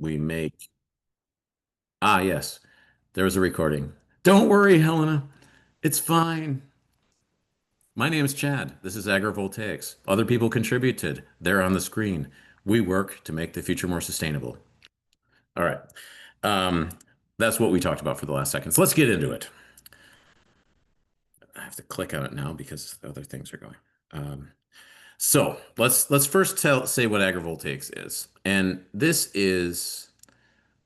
we make. Ah, yes, there was a recording. Don't worry, Helena. It's fine. My name is Chad. This is Agrivoltaics. Other people contributed. They're on the screen. We work to make the future more sustainable. All right. Um, that's what we talked about for the last seconds. Let's get into it. I have to click on it now because other things are going. Um, so let's first say what agrivoltaics is, and this is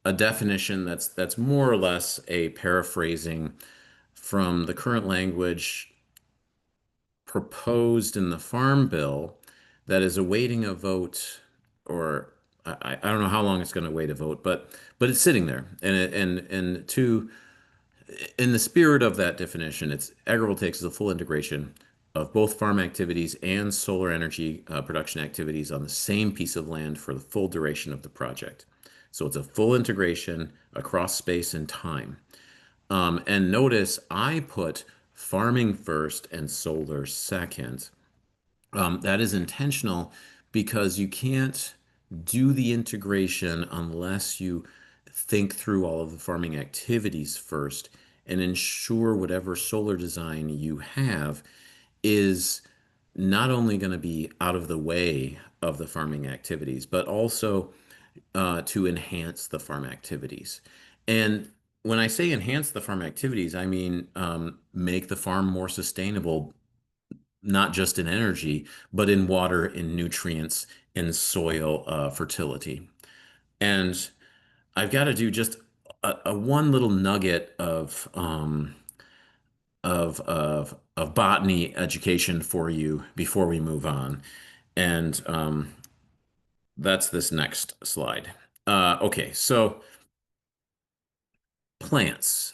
a definition that's more or less a paraphrasing from the current language proposed in the Farm Bill that is awaiting a vote, or I don't know how long it's going to wait a vote, but it's sitting there, and to in the spirit of that definition, it's agrivoltaics is a full integration of both farm activities and solar energy production activities on the same piece of land for the full duration of the project. So it's a full integration across space and time. And notice I put farming first and solar second. That is intentional because you can't do the integration unless you think through all of the farming activities first and ensure whatever solar design you have is not only going to be out of the way of the farming activities, but also to enhance the farm activities. And when I say enhance the farm activities, I mean make the farm more sustainable, not just in energy, but in water, in nutrients, in soil fertility. And I've got to do just a one little nugget of botany education for you before we move on, and that's this next slide. Okay, so plants.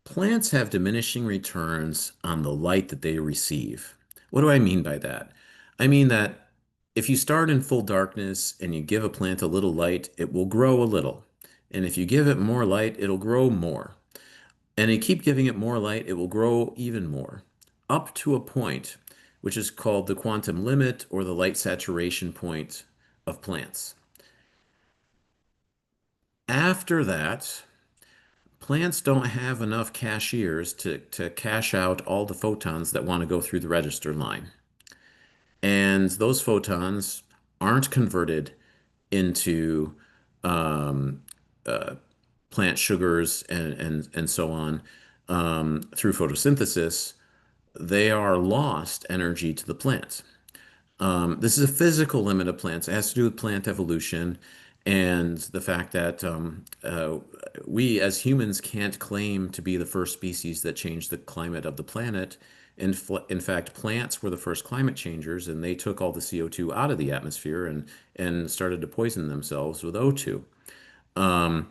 Plants have diminishing returns on the light that they receive. What do I mean by that? I mean that if you start in full darkness and you give a plant a little light, it will grow a little. And if you give it more light, it'll grow more. And you keep giving it more light, it will grow even more, up to a point, which is called the quantum limit or the light saturation point of plants. After that, plants don't have enough cashiers to cash out all the photons that want to go through the register line. And those photons aren't converted into um, uh, plant sugars and so on through photosynthesis. They are lost energy to the plant. This is a physical limit of plants. It has to do with plant evolution and the fact that we as humans can't claim to be the first species that changed the climate of the planet. In fact, plants were the first climate changers, and they took all the CO2 out of the atmosphere and started to poison themselves with O2. Um,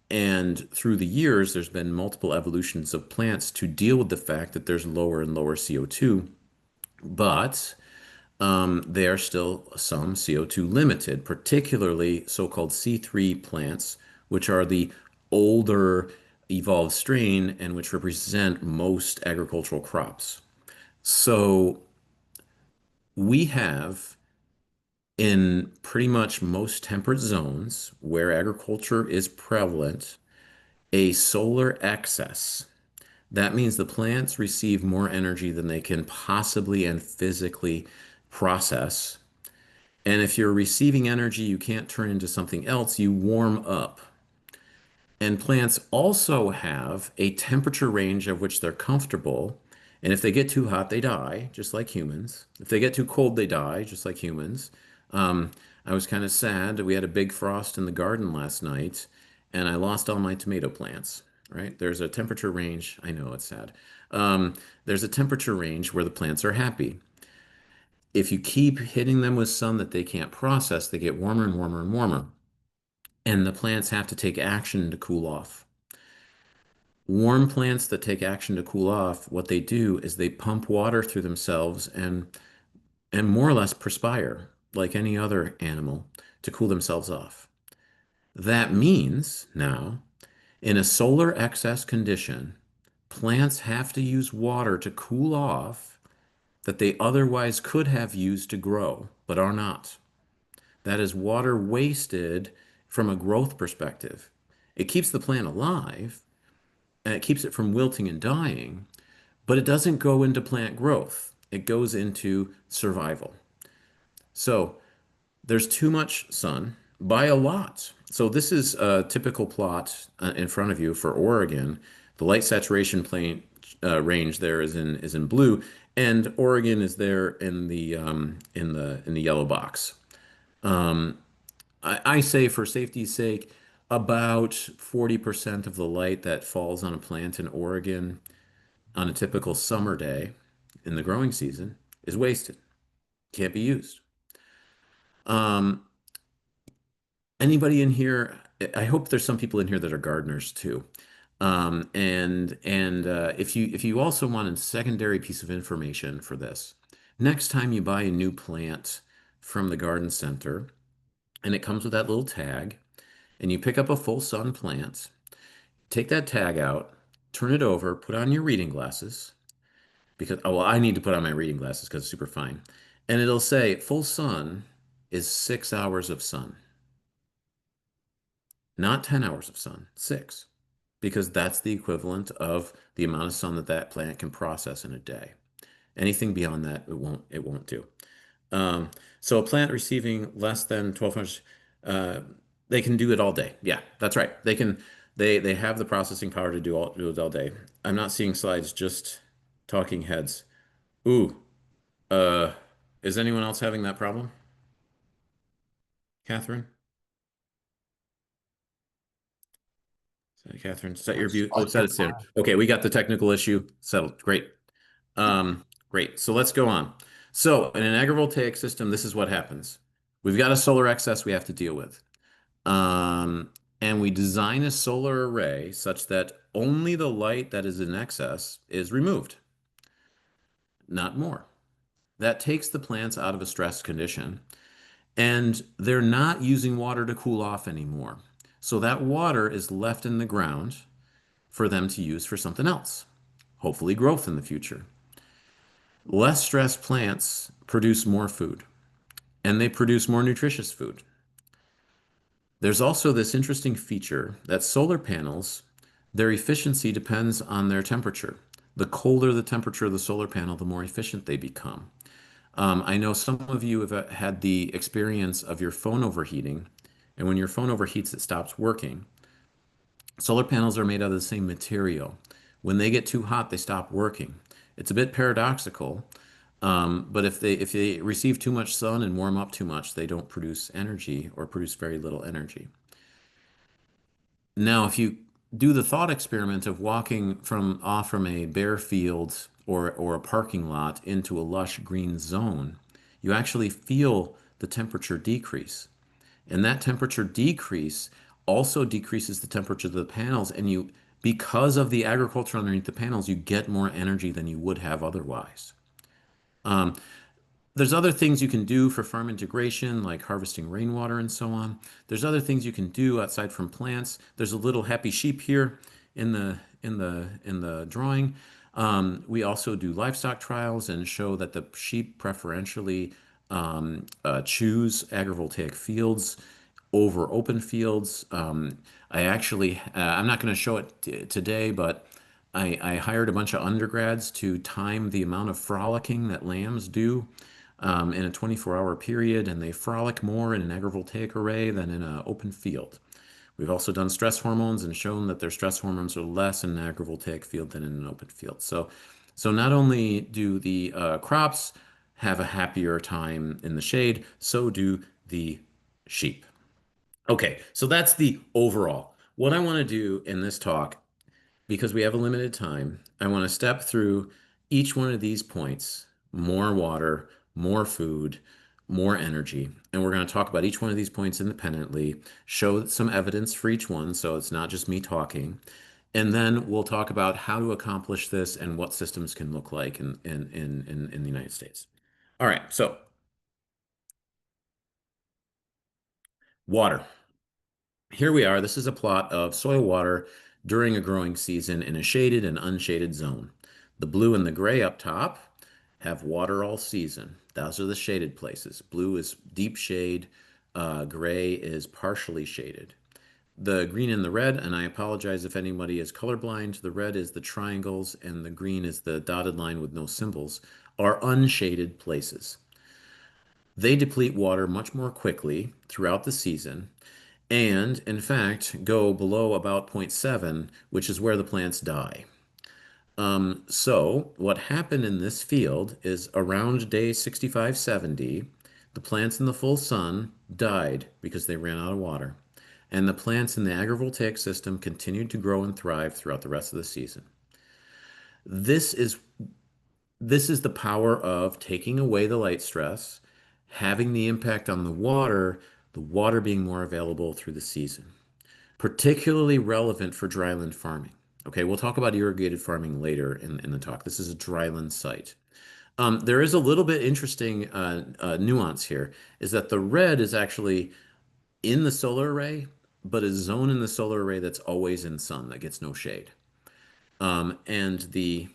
and through the years, there's been multiple evolutions of plants to deal with the fact that there's lower and lower CO2, but they are still some CO2 limited, particularly so-called C3 plants, which are the older evolved strain and which represent most agricultural crops. So we have in pretty much most temperate zones where agriculture is prevalent, a solar excess. That means the plants receive more energy than they can possibly and physically process. And if you're receiving energy you can't turn into something else, you warm up. And plants also have a temperature range of which they're comfortable. And if they get too hot, they die, just like humans. If they get too cold, they die, just like humans. Um, I was kind of sad. We had a big frost in the garden last night, and I lost all my tomato plants, right? There's a temperature range. I know it's sad. There's a temperature range where the plants are happy. If you keep hitting them with sun that they can't process, they get warmer and warmer and warmer. And the plants have to take action to cool off. Warm plants that take action to cool off, what they do is they pump water through themselves and more or less perspire like any other animal to cool themselves off. That means now, in a solar excess condition, plants have to use water to cool off that they otherwise could have used to grow, but are not. That is water wasted from a growth perspective. It keeps the plant alive and it keeps it from wilting and dying, but it doesn't go into plant growth. It goes into survival. So there's too much sun by a lot. So this is a typical plot in front of you for Oregon. The light saturation plane range there is in blue, and Oregon is there in the yellow box. I say for safety's sake, about 40% of the light that falls on a plant in Oregon on a typical summer day in the growing season is wasted, can't be used. Um, Anybody in here? I hope there's some people in here that are gardeners too. And if you also want a secondary piece of information for this, next time you buy a new plant from the garden center and it comes with that little tag, and you pick up a full sun plant, take that tag out, turn it over, put on your reading glasses because oh well, I need to put on my reading glasses because it's super fine, and it'll say full sun is 6 hours of sun. Not 10 hours of sun, six, because that's the equivalent of the amount of sun that that plant can process in a day. Anything beyond that, it won't do. Um, so a plant receiving less than 1200, uh, they can do it all day. Yeah, that's right. They have the processing power to do it all day. I'm not seeing slides, just talking heads. Ooh, uh, is anyone else having that problem? Catherine? Catherine, set your view. Oh, set it standard. Okay, we got the technical issue settled. Great. Great. So let's go on. So in an agrivoltaic system, this is what happens. We've got a solar excess we have to deal with. Um, and we design a solar array such that only the light that is in excess is removed, not more. That takes the plants out of a stress condition, and they're not using water to cool off anymore. So that water is left in the ground for them to use for something else, hopefully growth in the future. Less stressed plants produce more food and they produce more nutritious food. There's also this interesting feature that solar panels, their efficiency depends on their temperature. The colder the temperature of the solar panel, the more efficient they become. I know some of you have had the experience of your phone overheating, and when your phone overheats, it stops working. Solar panels are made out of the same material. When they get too hot, they stop working. It's a bit paradoxical, but if they receive too much sun and warm up too much, they don't produce energy or produce very little energy. Now, if you do the thought experiment of walking from a bare field or a parking lot into a lush green zone, you actually feel the temperature decrease. And that temperature decrease also decreases the temperature of the panels. And because of the agriculture underneath the panels, you get more energy than you would have otherwise. Um, there's other things you can do for farm integration, like harvesting rainwater and so on. There's other things you can do outside from plants. There's a little happy sheep here in the drawing. We also do livestock trials and show that the sheep preferentially choose agrivoltaic fields over open fields. I'm not going to show it today, but I hired a bunch of undergrads to time the amount of frolicking that lambs do in a 24-hour period, and they frolic more in an agrivoltaic array than in an open field. We've also done stress hormones and shown that their stress hormones are less in an agrivoltaic field than in an open field. So not only do the crops have a happier time in the shade, so do the sheep. Okay, so that's the overall. What I want to do in this talk, because we have a limited time, I want to step through each one of these points: more water, more food, more energy. And we're going to talk about each one of these points independently, show some evidence for each one, so it's not just me talking. And then we'll talk about how to accomplish this and what systems can look like in the United States. All right, so water. Here we are. This is a plot of soil water during a growing season in a shaded and unshaded zone. The blue and the gray up top have water all season. Those are the shaded places. Blue is deep shade. Gray is partially shaded. The green and the red, and I apologize if anybody is colorblind, the red is the triangles and the green is the dotted line with no symbols, are unshaded places. They deplete water much more quickly throughout the season and, in fact, go below about zero point 0.7, which is where the plants die. So what happened in this field is around day 65, 70, the plants in the full sun died because they ran out of water. And the plants in the agrivoltaic system continued to grow and thrive throughout the rest of the season. This is this is the power of taking away the light stress, having the impact on the water being more available through the season, particularly relevant for dryland farming. Okay, we'll talk about irrigated farming later in the talk. This is a dryland site. There is a little bit interesting nuance here, is that the red is actually in the solar array, but a zone in the solar array that's always in sun, that gets no shade. Um, and the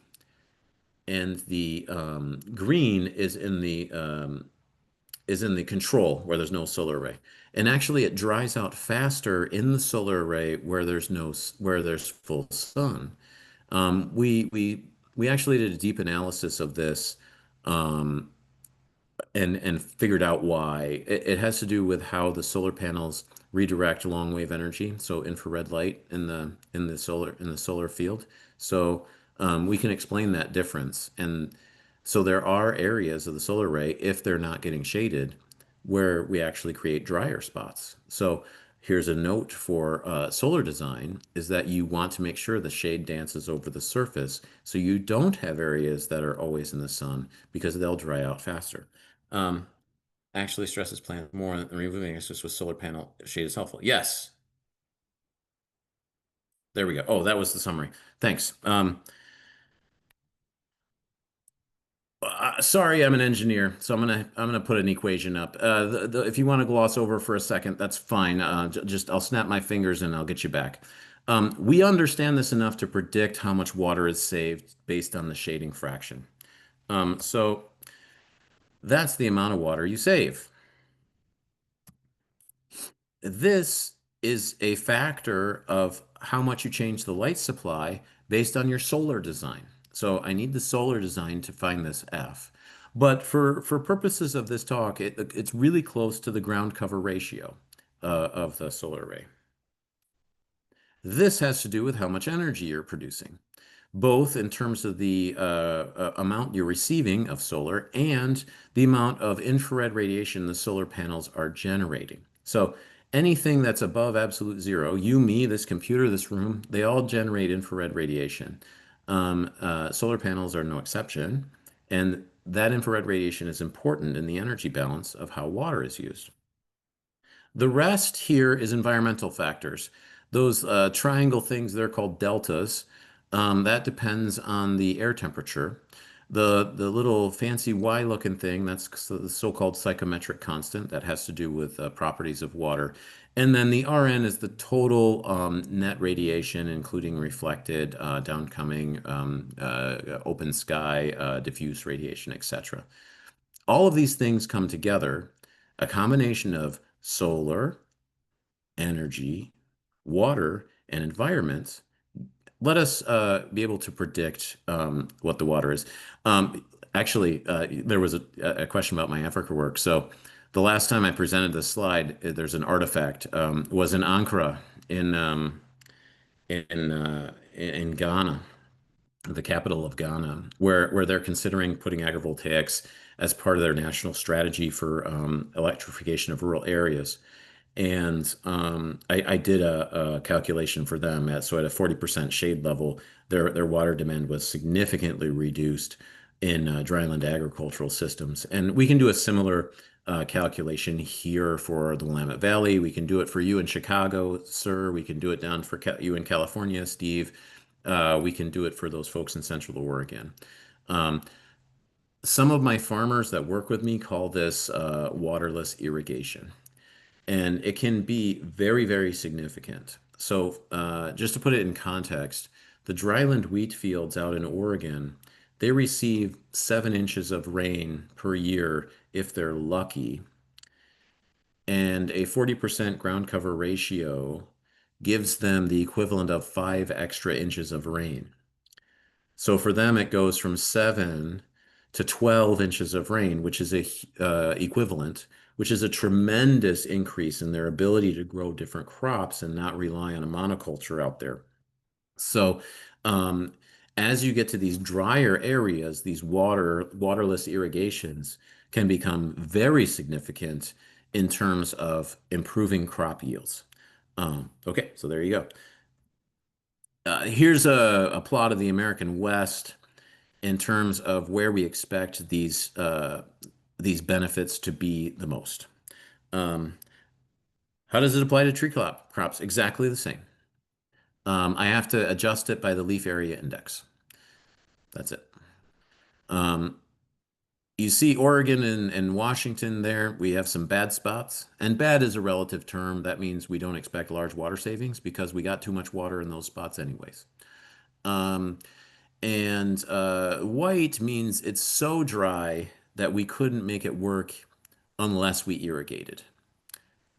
and the green is in the control where there's no solar array. And actually, it dries out faster in the solar array where where there's full sun. We actually did a deep analysis of this, um, and figured out why. It has to do with how the solar panels redirect long wave energy, so infrared light in the solar field. So we can explain that difference. And so there are areas of the solar array, if they're not getting shaded, where we actually create drier spots. So here's a note for solar design is that you want to make sure the shade dances over the surface so you don't have areas that are always in the sun because they'll dry out faster. Um, Actually stresses plants more and removing excess with solar panel shade is helpful. Yes, there we go. Oh, that was the summary. Thanks. Sorry, I'm an engineer, so I'm gonna put an equation up. If you want to gloss over for a second, that's fine. Just I'll snap my fingers and I'll get you back. We understand this enough to predict how much water is saved based on the shading fraction. So that's the amount of water you save. This is a factor of how much you change the light supply based on your solar design. So I need the solar design to find this F. But for purposes of this talk, it's really close to the ground cover ratio of the solar array. This has to do with how much energy you're producing, both in terms of the amount you're receiving of solar and the amount of infrared radiation the solar panels are generating. So anything that's above absolute zero, you, me, this computer, this room, they all generate infrared radiation. Solar panels are no exception, and that infrared radiation is important in the energy balance of how water is used. The rest here is environmental factors. Those triangle things, they're called deltas. That depends on the air temperature. The little fancy Y looking thing, that's the so-called psychometric constant that has to do with properties of water. And then the RN is the total net radiation, including reflected, downcoming, open sky, diffuse radiation, etc. All of these things come together, a combination of solar, energy, water, and environment. Let us be able to predict what the water is. There was a question about my Africa work. So the last time I presented this slide, there's an artifact, was in Ankara in Ghana, the capital of Ghana, where they're considering putting agrivoltaics as part of their national strategy for electrification of rural areas. And I did a calculation for them so at a 40% shade level, their water demand was significantly reduced in dryland agricultural systems. And we can do a similar calculation here for the Willamette Valley. We can do it for you in Chicago, sir. We can do it down for you in California, Steve. We can do it for those folks in Central Oregon. Um, some of my farmers that work with me call this waterless irrigation, and it can be very, very significant. So, just to put it in context, the dryland wheat fields out in Oregon, they receive 7 inches of rain per year if they're lucky. And a 40% ground cover ratio gives them the equivalent of 5 extra inches of rain. So for them, it goes from 7 to 12 inches of rain, which is a equivalent, which is a tremendous increase in their ability to grow different crops and not rely on a monoculture out there. So, um, as you get to these drier areas, these waterless irrigations can become very significant in terms of improving crop yields. Okay, so there you go. Here's a plot of the American West in terms of where we expect these benefits to be the most. Um, how does it apply to crops? Exactly the same. I have to adjust it by the leaf area index. That's it. Um, you see Oregon and Washington there, we have some bad spots. And bad is a relative term. That means we don't expect large water savings because we got too much water in those spots anyways. Um, and white means it's so dry that we couldn't make it work unless we irrigated.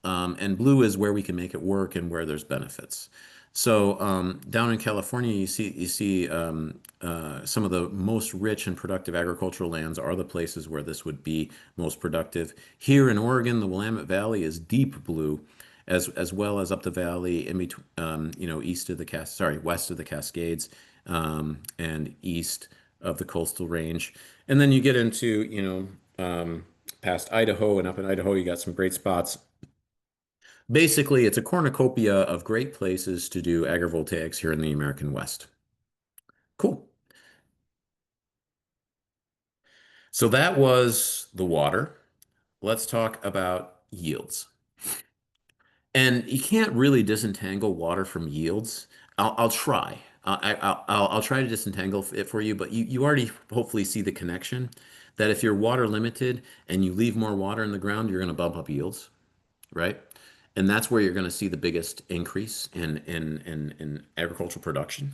And blue is where we can make it work and where there's benefits. So down in California, you see some of the most rich and productive agricultural lands are the places where this would be most productive. Here in Oregon, the Willamette Valley is deep blue, as well as up the valley in between, east of the west of the Cascades, and east of the coastal range. And then you get into, past Idaho, and up in Idaho, you got some great spots. Basically, it's a cornucopia of great places to do agrivoltaics here in the American West. Cool. So that was the water. Let's talk about yields. And you can't really disentangle water from yields. I'll try. I'll try to disentangle it for you, but you already hopefully see the connection that if you're water limited and you leave more water in the ground, you're going to bump up yields, right? And that's where you're going to see the biggest increase in agricultural production.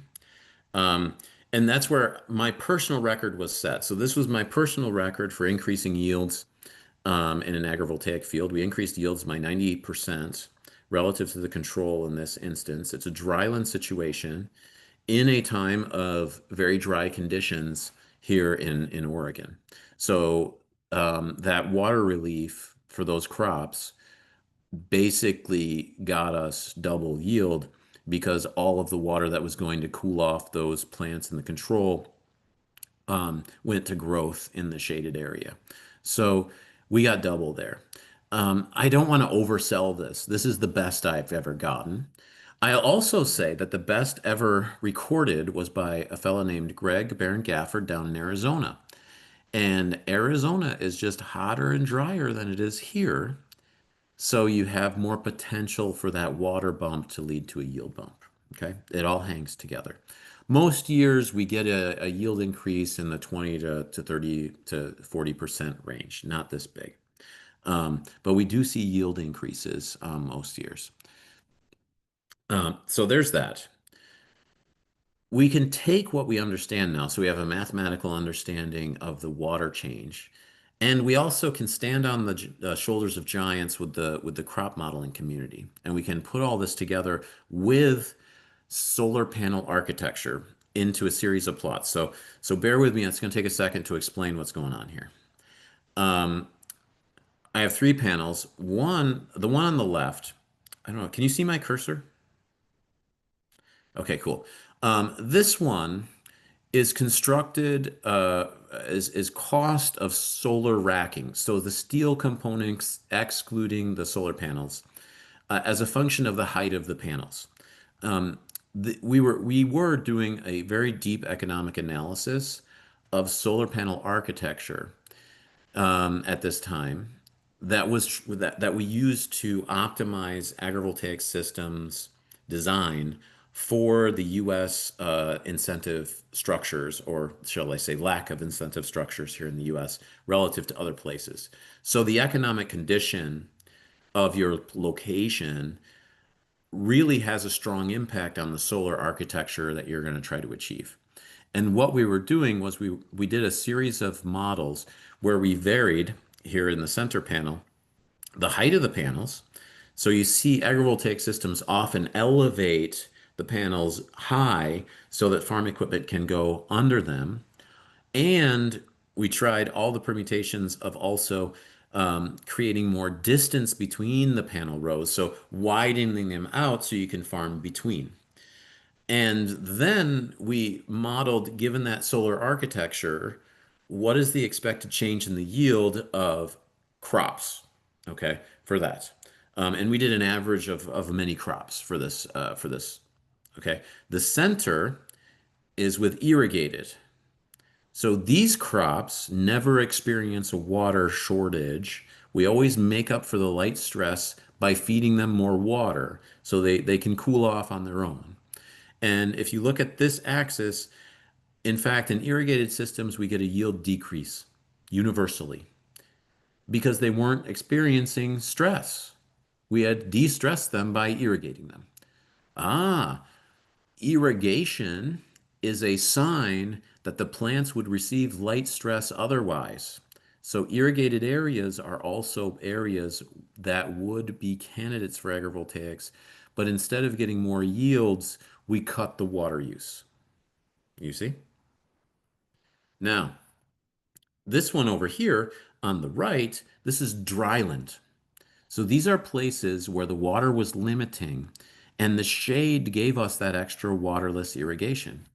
Um, and that's where my personal record was set. So this was my personal record for increasing yields in an agrivoltaic field. We increased yields by 98% relative to the control in this instance. It's a dryland situation in a time of very dry conditions here in Oregon. So that water relief for those crops basically got us double yield because all of the water that was going to cool off those plants in the control went to growth in the shaded area. So we got double there. I don't want to oversell this. This is the best I've ever gotten. I'll also say that the best ever recorded was by a fellow named Greg Barron Gafford down in Arizona. And Arizona is just hotter and drier than it is here. So you have more potential for that water bump to lead to a yield bump. Okay, it all hangs together. Most years we get a yield increase in the 20 to 30 to 40% range, not this big. But we do see yield increases most years. So there's that. We can take what we understand now. So we have a mathematical understanding of the water change. And we also can stand on the shoulders of giants with the crop modeling community. And we can put all this together with solar panel architecture into a series of plots. So bear with me. It's going to take a second to explain what's going on here. Um, I have three panels. The one on the left, I don't know. Can you see my cursor? Okay, cool. This one is constructed is cost of solar racking. So the steel components excluding the solar panels as a function of the height of the panels. We were doing a very deep economic analysis of solar panel architecture at this time that we used to optimize agrivoltaic systems design for the U.S. Incentive structures, or shall I say, lack of incentive structures here in the U.S. relative to other places. So the economic condition of your location really has a strong impact on the solar architecture that you're going to try to achieve. And what we were doing was we did a series of models where we varied here in the center panel the height of the panels. So you see agrivoltaic systems often elevate the panels high so that farm equipment can go under them. And we tried all the permutations of also creating more distance between the panel rows, so widening them out so you can farm between. And then we modeled, given that solar architecture, what is the expected change in the yield of crops? Okay, for that. And we did an average of many crops for this. Okay, the center is with irrigated. So these crops never experience a water shortage. We always make up for the light stress by feeding them more water so they can cool off on their own. And if you look at this axis, in fact, in irrigated systems, we get a yield decrease universally because they weren't experiencing stress. We had de-stressed them by irrigating them. Ah, irrigation is a sign that the plants would receive light stress otherwise. So irrigated areas are also areas that would be candidates for agrivoltaics, but instead of getting more yields, we cut the water use. You see? Now, this one over here on the right, this is dryland. So these are places where the water was limiting, and the shade gave us that extra waterless irrigation.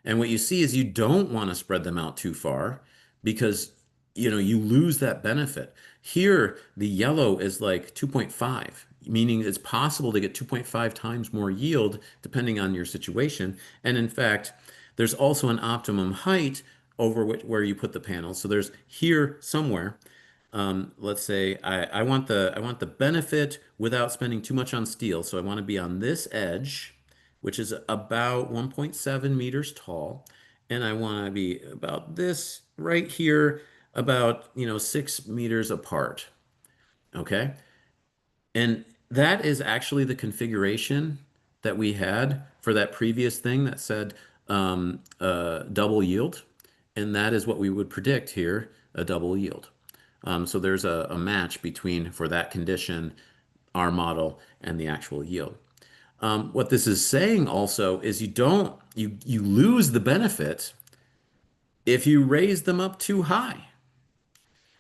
And what you see is you don't want to spread them out too far because you lose that benefit. Here, the yellow is like 2.5, meaning it's possible to get 2.5 times more yield depending on your situation. And in fact, there's also an optimum height over where you put the panels. So there's here somewhere. Let's say I want the benefit without spending too much on steel. So I want to be on this edge, which is about 1.7 meters tall, and I want to be about this right here, about 6 meters apart. Okay, and that is actually the configuration that we had for that previous thing that said double yield, and that is what we would predict here, a double yield. So there's a match between, for that condition, our model and the actual yield. What this is saying also is you lose the benefit if you raise them up too high.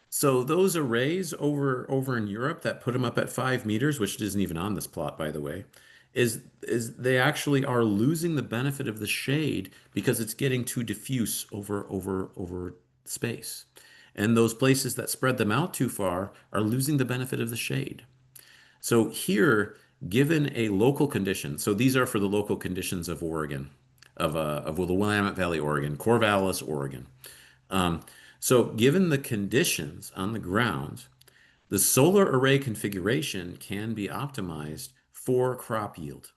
So those arrays over in Europe that put them up at 5 meters, which isn't even on this plot, by the way, is they actually are losing the benefit of the shade because it's getting too diffuse over space. And those places that spread them out too far are losing the benefit of the shade. So here, given a local condition, so these are for the local conditions of Oregon, of the Willamette Valley, Oregon, Corvallis, Oregon. Um, so given the conditions on the ground, the solar array configuration can be optimized for crop yield.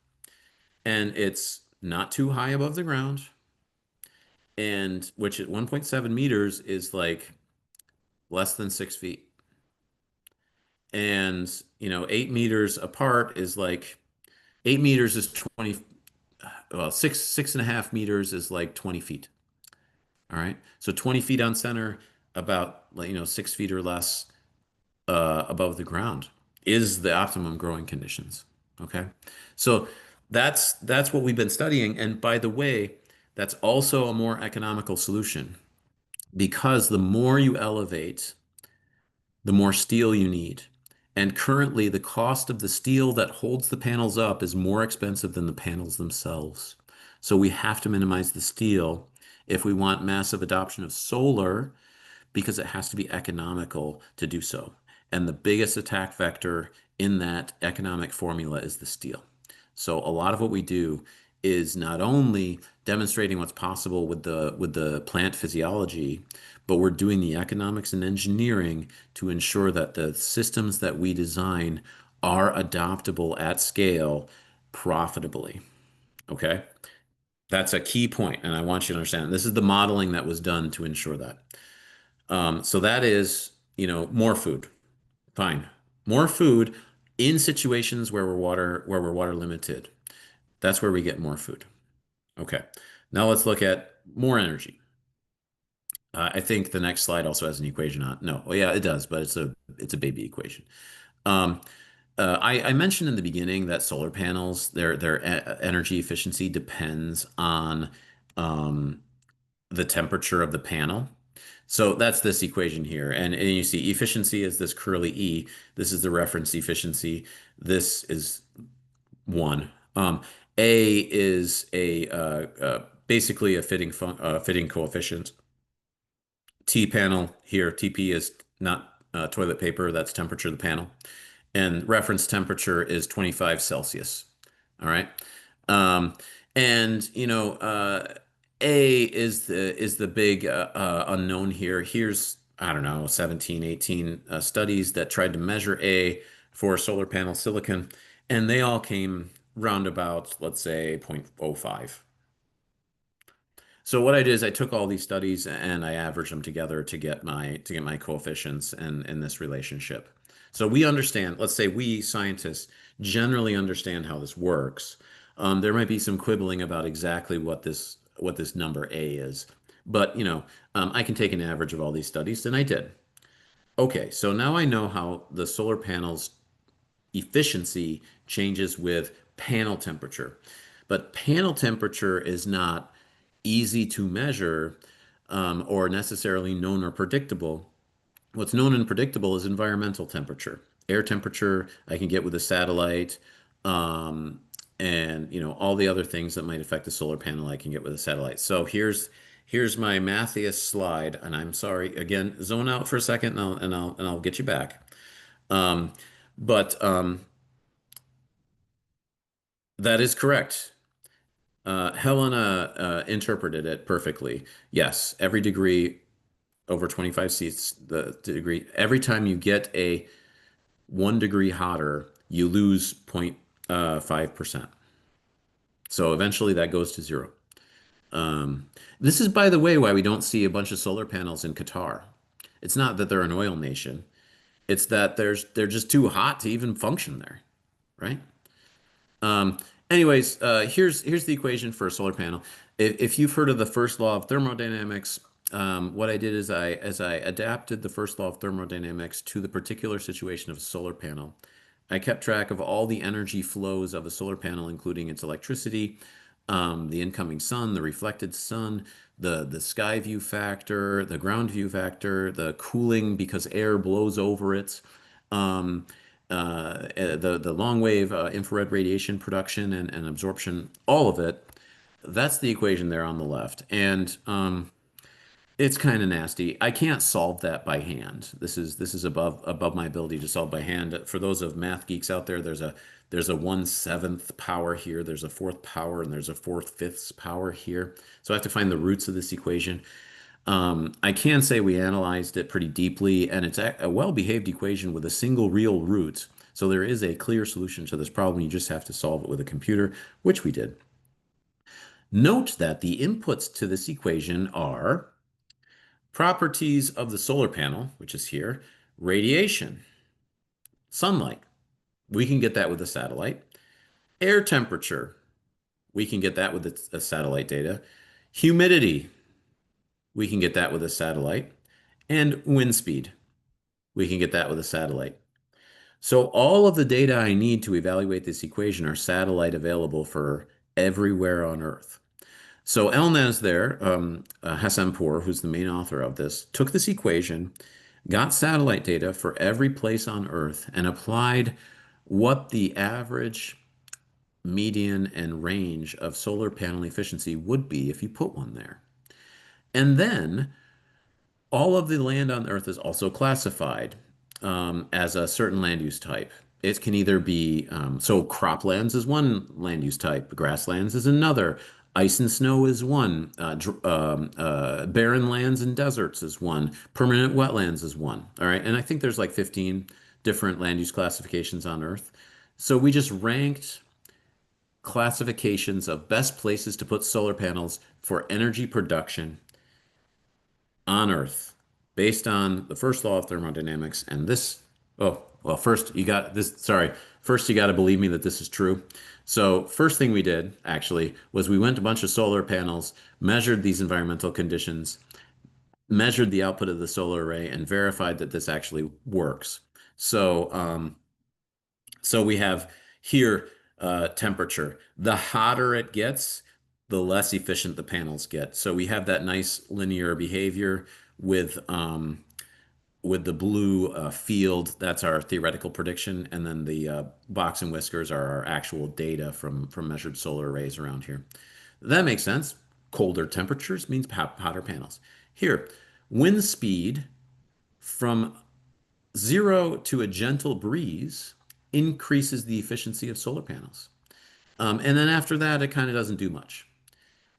And it's not too high above the ground, and which at 1.7 meters is like less than 6 feet. And 8 meters apart is like 8 meters is 20, well, 6.5 meters is like 20 feet. All right. So 20 feet on center, about 6 feet or less above the ground is the optimum growing conditions. Okay. So that's what we've been studying. And by the way, that's also a more economical solution because the more you elevate, the more steel you need. And currently, the cost of the steel that holds the panels up is more expensive than the panels themselves. So we have to minimize the steel if we want massive adoption of solar because it has to be economical to do so. And the biggest attack vector in that economic formula is the steel. So a lot of what we do is not only demonstrating what's possible with the plant physiology, but we're doing the economics and engineering to ensure that the systems that we design are adoptable at scale profitably. Okay? That's a key point, and I want you to understand. This is the modeling that was done to ensure that. So that is, more food. Fine. More food in situations where we're water limited. That's where we get more food. Okay. Now let's look at more energy. I think the next slide also has an equation on it. No, well, yeah, it does, but it's a baby equation. Um, I mentioned in the beginning that solar panels, energy efficiency depends on um, the temperature of the panel. So that's this equation here. And you see efficiency is this curly E. This is the reference efficiency. This is one. A is basically a fitting coefficient. T panel here, TP is not toilet paper, that's temperature of the panel. And reference temperature is 25 Celsius. All right. Um, and A is the big unknown here. Here's, I don't know, 17, 18 studies that tried to measure A for solar panel silicon, and they all came round about, let's say, 0.05. So what I did is I took all these studies and I averaged them together to get my coefficients and in this relationship. So we understand, let's say we scientists generally understand how this works. There might be some quibbling about exactly what this number A is, but I can take an average of all these studies, and I did. Okay, so now I know how the solar panels efficiency changes with panel temperature. But panel temperature is not easy to measure or necessarily known or predictable. What's known and predictable is environmental temperature. Air temperature I can get with a satellite, um, and all the other things that might affect the solar panel I can get with a satellite. So here's my Mathias slide, and I'm sorry again, zone out for a second, and I'll get you back. Um, but that is correct. Helena interpreted it perfectly. Yes, every degree over 25 Celsius, the degree, every time you get a 1 degree hotter, you lose 0.5%. So eventually that goes to zero. Um, this is, by the way, why we don't see a bunch of solar panels in Qatar. It's not that they're an oil nation. It's that they're just too hot to even function there, right? Um, anyways, here's the equation for a solar panel. If you've heard of the first law of thermodynamics, what I did is I adapted the first law of thermodynamics to the particular situation of a solar panel. I kept track of all the energy flows of a solar panel, including its electricity, the incoming sun, the reflected sun, the sky view factor, the ground view factor, the cooling because air blows over it, um, the long wave infrared radiation production and absorption, all of it. That's the equation there on the left. And it's kind of nasty. I can't solve that by hand. This is above my ability to solve by hand. For those of math geeks out there, there's a 1/7 power here, there's a fourth power, and there's a 4/5 power here. So I have to find the roots of this equation. I can say we analyzed it pretty deeply, and it's a well-behaved equation with a single real root. So there is a clear solution to this problem. You just have to solve it with a computer, which we did. Note that the inputs to this equation are properties of the solar panel, which is here, radiation, sunlight. We can get that with a satellite. Air temperature. We can get that with the satellite data. Humidity. We can get that with a satellite. And wind speed. We can get that with a satellite. So all of the data I need to evaluate this equation are satellite available for everywhere on Earth. So Elnaz there, Hassanpour, who's the main author of this, took this equation, got satellite data for every place on Earth, and applied what the average, median, and range of solar panel efficiency would be if you put one there. And then all of the land on Earth is also classified as a certain land use type. It can either be, so croplands is one land use type, grasslands is another, ice and snow is one, barren lands and deserts is one, permanent wetlands is one. All right. And I think there's like 15 different land use classifications on Earth. So we just ranked classifications of best places to put solar panels for energy production on Earth based on the first law of thermodynamics and this. Oh, well, first you got this. Sorry. First, you got to believe me that this is true. So, first thing we did actually was we went to a bunch of solar panels, measured these environmental conditions, measured the output of the solar array, and verified that this actually works. So, So we have here temperature. The hotter it gets, the less efficient the panels get. So we have that nice linear behavior with with the blue field. That's our theoretical prediction, and then the box and whiskers are our actual data from measured solar arrays around here. That makes sense. Colder temperatures means hotter panels. Here, wind speed from 0 to a gentle breeze increases the efficiency of solar panels. And then after that, it kind of doesn't do much.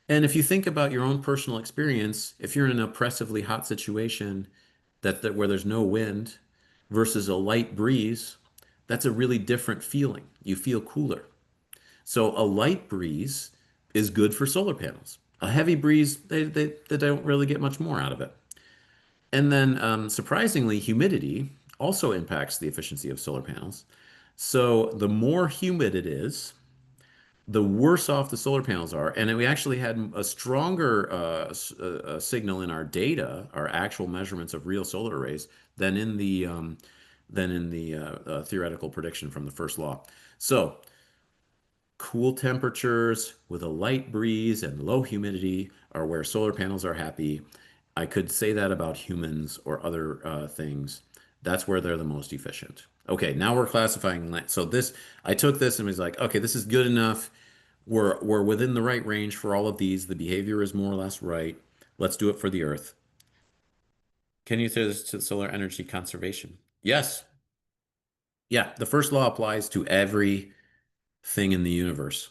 And if you think about your own personal experience, if you're in an oppressively hot situation that where there's no wind versus a light breeze, that's a really different feeling. You feel cooler. So a light breeze is good for solar panels. A heavy breeze, they don't really get much more out of it. And then surprisingly, humidity also impacts the efficiency of solar panels. So the more humid it is, the worse off the solar panels are. And we actually had a stronger signal in our data, our actual measurements of real solar arrays, than in the theoretical prediction from the first law. So cool temperatures with a light breeze and low humidity are where solar panels are happy. I could say that about humans or other things. That's where they're the most efficient. Okay, now we're classifying. So this, I took this and was like, okay, this is good enough. We're within the right range for all of these. The behavior is more or less right. Let's do it for the Earth. Can you say this to solar energy conservation? Yes. Yeah, the first law applies to everything in the universe.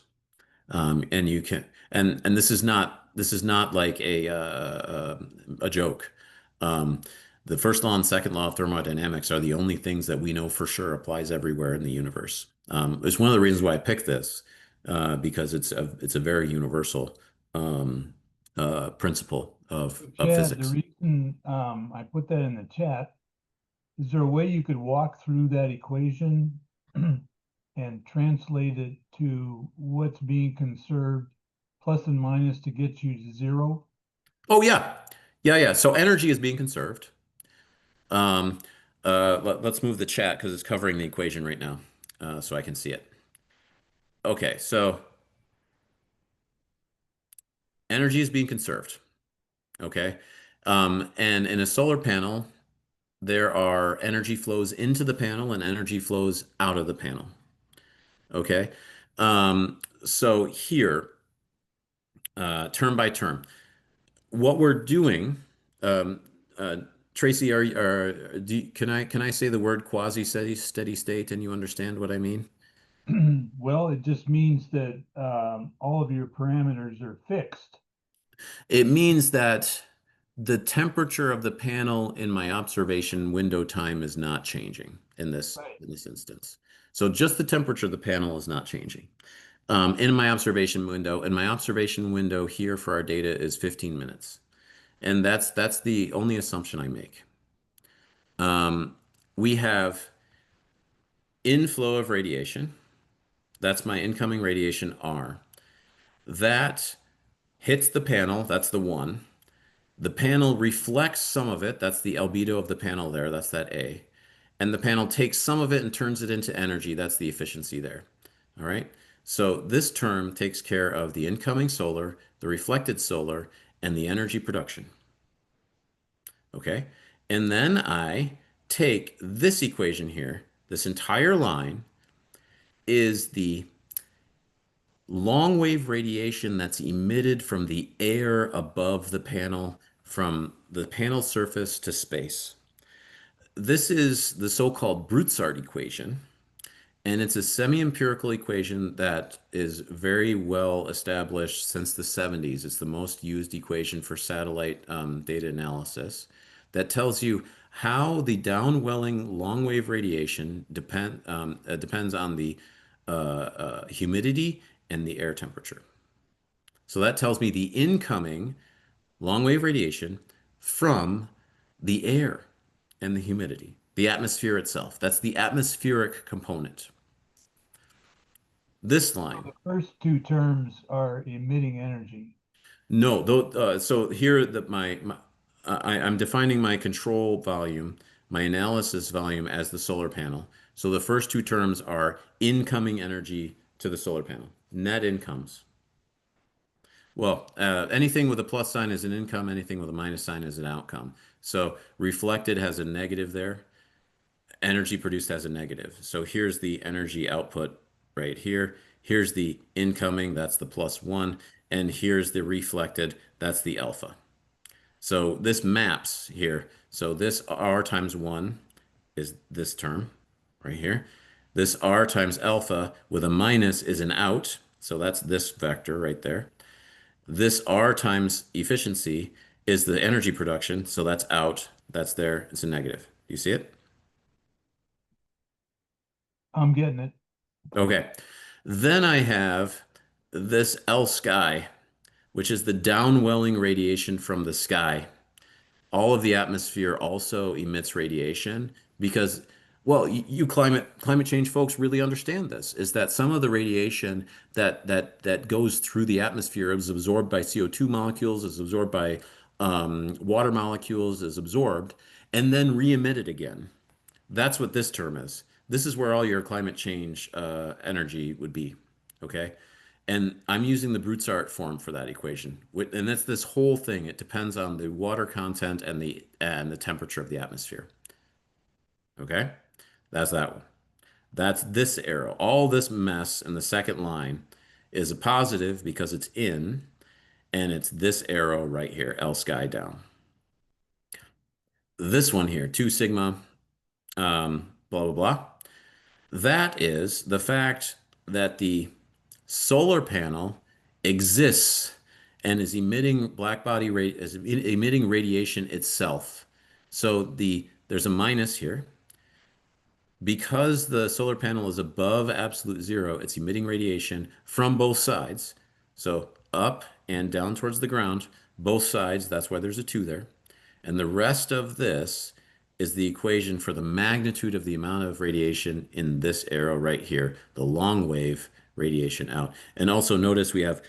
And you can and this is not like a joke. Um, the first law and second law of thermodynamics are the only things that we know for sure applies everywhere in the universe. It's one of the reasons why I picked this because it's a very universal principle So of Chad, the physics. reason I put that in the chat, is there a way you could walk through that equation and translate it to what's being conserved, plus and minus to get you to zero? Oh yeah, yeah, yeah. So energy is being conserved. Um, let's move the chat because it's covering the equation right now, so I can see it. Okay, so energy is being conserved. Okay. And in a solar panel, there are energy flows into the panel and energy flows out of the panel. Okay. So here, term by term, what we're doing, um, uh, Tracy, can I say the word quasi steady state and you understand what I mean? Well, it just means that all of your parameters are fixed. It means that the temperature of the panel in my observation window time is not changing in this Right. in this instance. So just the temperature of the panel is not changing. In my observation window here for our data is 15 minutes. And that's the only assumption I make. Um, we have inflow of radiation. That's my incoming radiation R. That hits the panel. That's the one. The panel reflects some of it. That's the albedo of the panel there. That's that A. And the panel takes some of it and turns it into energy. That's the efficiency there. All right. So this term takes care of the incoming solar, the reflected solar, and the energy production. Okay. And then I take this equation here. This entire line is the long wave radiation that's emitted from the air above the panel, from the panel surface to space. This is the so-called Broussard equation, and it's a semi-empirical equation that is very well established since the 70s. It's the most used equation for satellite data analysis that tells you how the downwelling long-wave radiation depends on the humidity and the air temperature. So that tells me the incoming long-wave radiation from the air and the humidity, the atmosphere itself. That's the atmospheric component. This So line. the first two terms are emitting energy. No, though, so here that I'm defining my control volume, my analysis volume as the solar panel. So the first two terms are incoming energy to the solar panel, net incomes. Well, anything with a plus sign is an income, anything with a minus sign is an outcome. So reflected has a negative there, energy produced has a negative. So here's the energy output right here. Here's the incoming, that's the plus one. And here's the reflected, that's the alpha. So this maps here. So this R times one is this term right here. This R times alpha with a minus is an out. So that's this vector right there. This R times efficiency is the energy production. So that's out. That's there. It's a negative. Do you see it? I'm getting it. Okay. Then I have this L sky, which is the downwelling radiation from the sky. All of the atmosphere also emits radiation because, well, you climate change folks really understand this, is that some of the radiation that goes through the atmosphere is absorbed by CO2 molecules, is absorbed by water molecules, is absorbed, and then re-emitted again. That's what this term is. This is where all your climate change energy would be. Okay. And I'm using the Broussard form for that equation. And that's this whole thing. It depends on the water content and the temperature of the atmosphere. Okay. That's that one. That's this arrow. All this mess in the second line is a positive because it's in, and it's this arrow right here, L sky down. This one here, 2 sigma, blah, blah, blah. That is the fact that the solar panel exists and is emitting emitting radiation itself. So there's a minus here. Because the solar panel is above absolute zero, it's emitting radiation from both sides. So up and down towards the ground, both sides, that's why there's a 2 there. And the rest of this is the equation for the magnitude of the amount of radiation in this arrow right here, the long wave radiation out. And also notice we have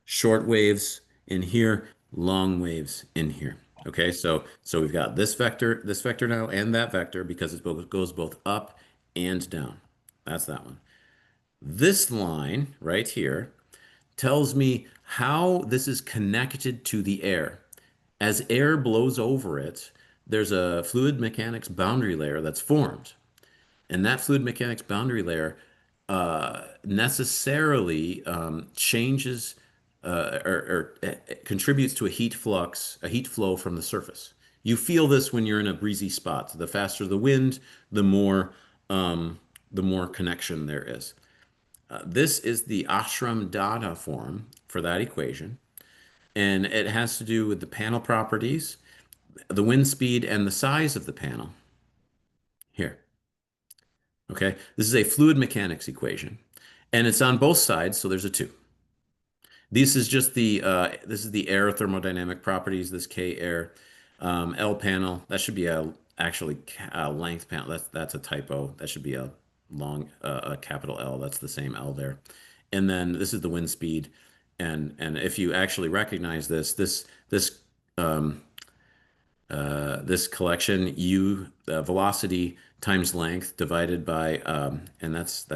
short waves in here, long waves in here. Okay, so we've got this vector now, and that vector because goes both up and down. That's that one. This line right here tells me how this is connected to the air. As air blows over it, there's a fluid mechanics boundary layer that's formed. And that fluid mechanics boundary layer necessarily changes or contributes to a heat flux, a heat flow from the surface. You feel this when you're in a breezy spot. The faster the wind, the more connection there is. This is the Ashram data form for that equation, and it has to do with the panel properties, the wind speed, and the size of the panel. Here. Okay, this is a fluid mechanics equation, and it's on both sides, so there's a 2. This is the air thermodynamic properties, this K air. L panel, that should be a length panel. That's a typo. That should be a capital L. That's the same L there. And then this is the wind speed. And if you actually recognize um, this collection, velocity times length divided by, and that's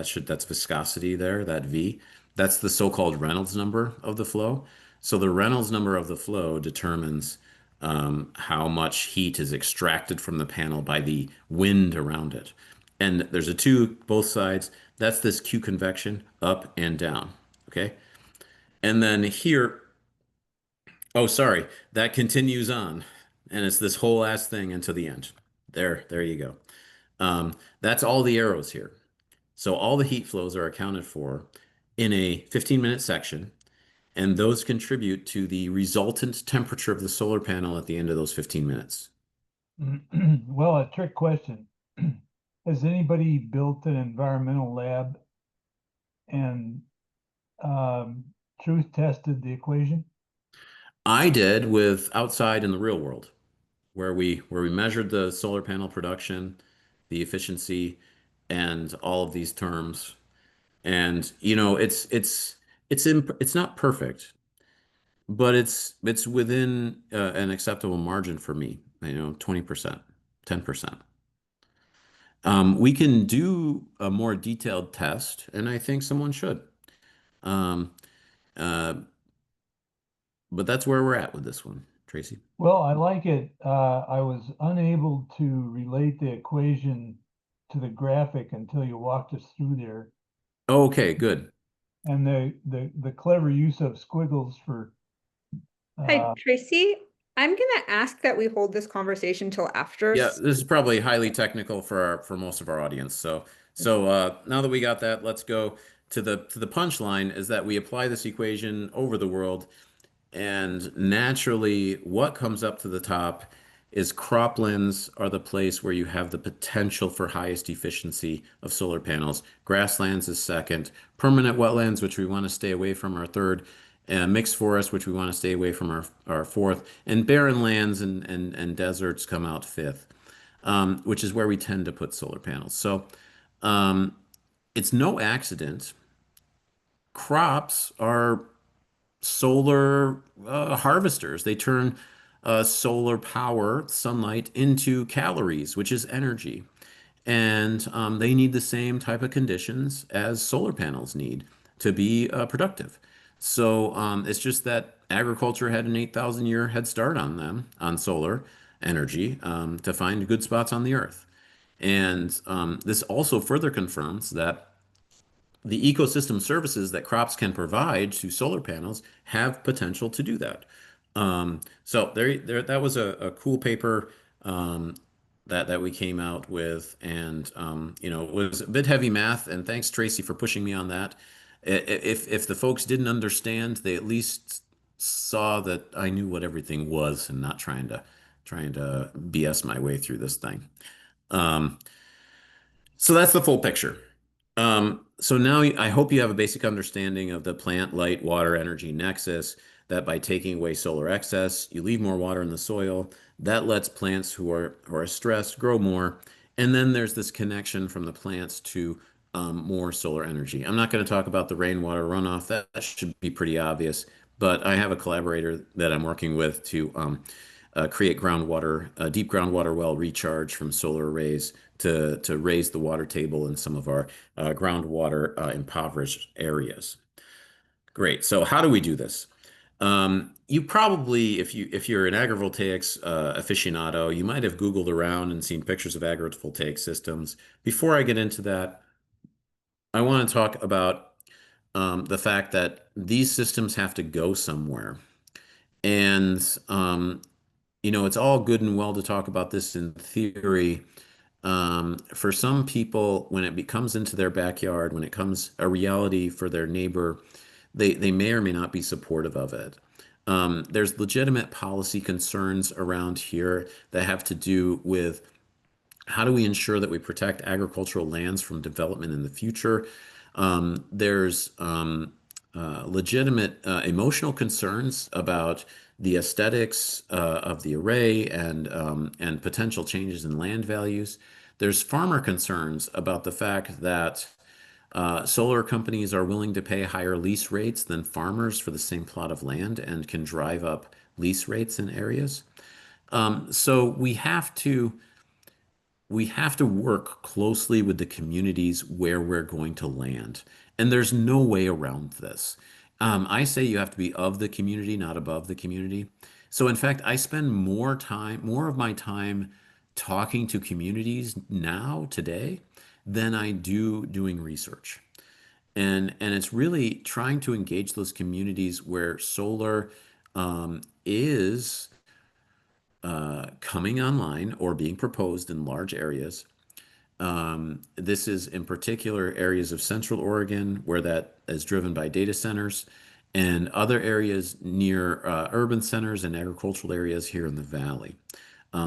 viscosity there, that V. That's the so-called Reynolds number of the flow. So the Reynolds number of the flow determines how much heat is extracted from the panel by the wind around it. And there's a 2 both sides. That's this Q convection up and down. Okay. And then here, oh, sorry, that continues on. And it's this whole ass thing until the end. There you go. That's all the arrows here. So all the heat flows are accounted for in a 15-minute section, and those contribute to the resultant temperature of the solar panel at the end of those 15 minutes. Well, a trick question. Has anybody built an environmental lab and truth tested the equation? I did with outside in the real world, where we measured the solar panel production, the efficiency, and all of these terms. And it's not perfect, but it's within an acceptable margin for me. 20%, 10%. We can do a more detailed test, and I think someone should. Um, uh, but that's where we're at with this one, Tracy. Well, I like it. I was unable to relate the equation to the graphic until you walked us through there. Okay, good. And the clever use of squiggles for Hi, uh, Tracy. I'm gonna ask that we hold this conversation till after. Yeah, this is probably highly technical for for most of our audience. So now that we got that, let's go to the punchline is that we apply this equation over the world. And naturally, what comes up to the top is croplands are the place where you have the potential for highest efficiency of solar panels. Grasslands is second. Permanent wetlands, which we want to stay away from, are third. Mixed forest, which we want to stay away from, our fourth. And barren lands and deserts come out fifth, which is where we tend to put solar panels. So um, it's no accident. Crops are solar harvesters. They turn solar power, sunlight, into calories, which is energy. And they need the same type of conditions as solar panels need to be productive. So it's just that agriculture had an 8,000 year head start on them, on solar energy, to find good spots on the earth. And this also further confirms that the ecosystem services that crops can provide to solar panels have potential to do that. So that was a cool paper that we came out with, and it was a bit heavy math. And thanks, Tracy, for pushing me on that. If the folks didn't understand, they at least saw that I knew what everything was, and not trying to BS my way through this thing. Um, so that's the full picture. So now I hope you have a basic understanding of the plant, light, water, energy nexus, that by taking away solar excess, you leave more water in the soil. That lets plants who are stressed grow more. And then there's this connection from the plants to more solar energy. I'm not going to talk about the rainwater runoff. That should be pretty obvious. But I have a collaborator that I'm working with to create groundwater, deep groundwater well recharge from solar arrays to raise the water table in some of our groundwater impoverished areas. Great. So how do we do this? You probably, if you're an agrivoltaics aficionado, you might have Googled around and seen pictures of agrivoltaic systems. Before I get into that, I want to talk about the fact that these systems have to go somewhere. And it's all good and well to talk about this in theory. For some people, when it becomes into their backyard, when it comes a reality for their neighbor, they may or may not be supportive of it. There's legitimate policy concerns around here that have to do with how do we ensure that we protect agricultural lands from development in the future? There's legitimate emotional concerns about the aesthetics of the array and potential changes in land values. There's farmer concerns about the fact that solar companies are willing to pay higher lease rates than farmers for the same plot of land and can drive up lease rates in areas. So we have to work closely with the communities where we're going to land. And there's no way around this. I say you have to be of the community, not above the community. So in fact, I spend more of my time talking to communities now, today, than I do doing research. And it's really trying to engage those communities where solar is coming online or being proposed in large areas. This is in particular areas of Central Oregon where that is driven by data centers and other areas near urban centers and agricultural areas here in the valley.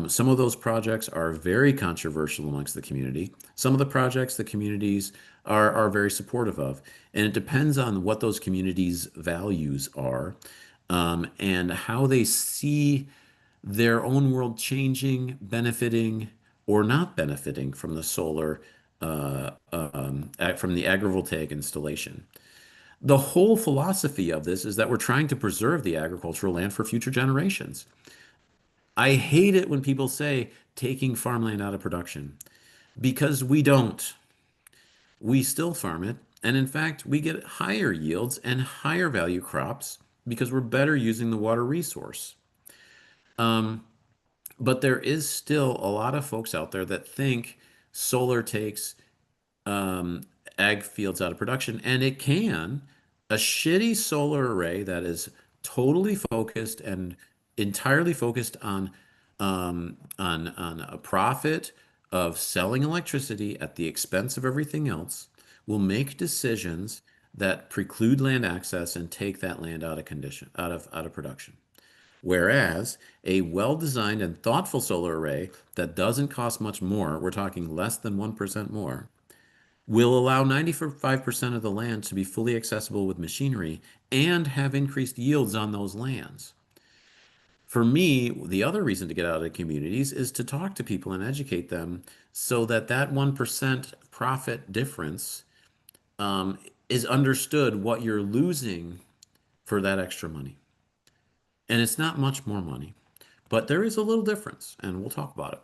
Some of those projects are very controversial amongst the community. Some of the projects the communities are very supportive of. And it depends on what those communities' values are, and how they see their own world changing, benefiting, or not benefiting from the solar, from the agrivoltaic installation. The whole philosophy of this is that we're trying to preserve the agricultural land for future generations. I hate it when people say taking farmland out of production. Because we don't. We still farm it. And in fact, we get higher yields and higher value crops because we're better using the water resource. Um, but there is still a lot of folks out there that think solar takes um, ag fields out of production, and it can. A shitty solar array that is totally focused and entirely focused on a profit of selling electricity at the expense of everything else will make decisions that preclude land access and take that land out of condition, out of production. Whereas a well-designed and thoughtful solar array that doesn't cost much more, we're talking less than 1% more, will allow 95% of the land to be fully accessible with machinery and have increased yields on those lands. For me, the other reason to get out of the communities is to talk to people and educate them so that that 1% profit difference um, is understood what you're losing for that extra money. And it's not much more money, but there is a little difference, and we'll talk about it.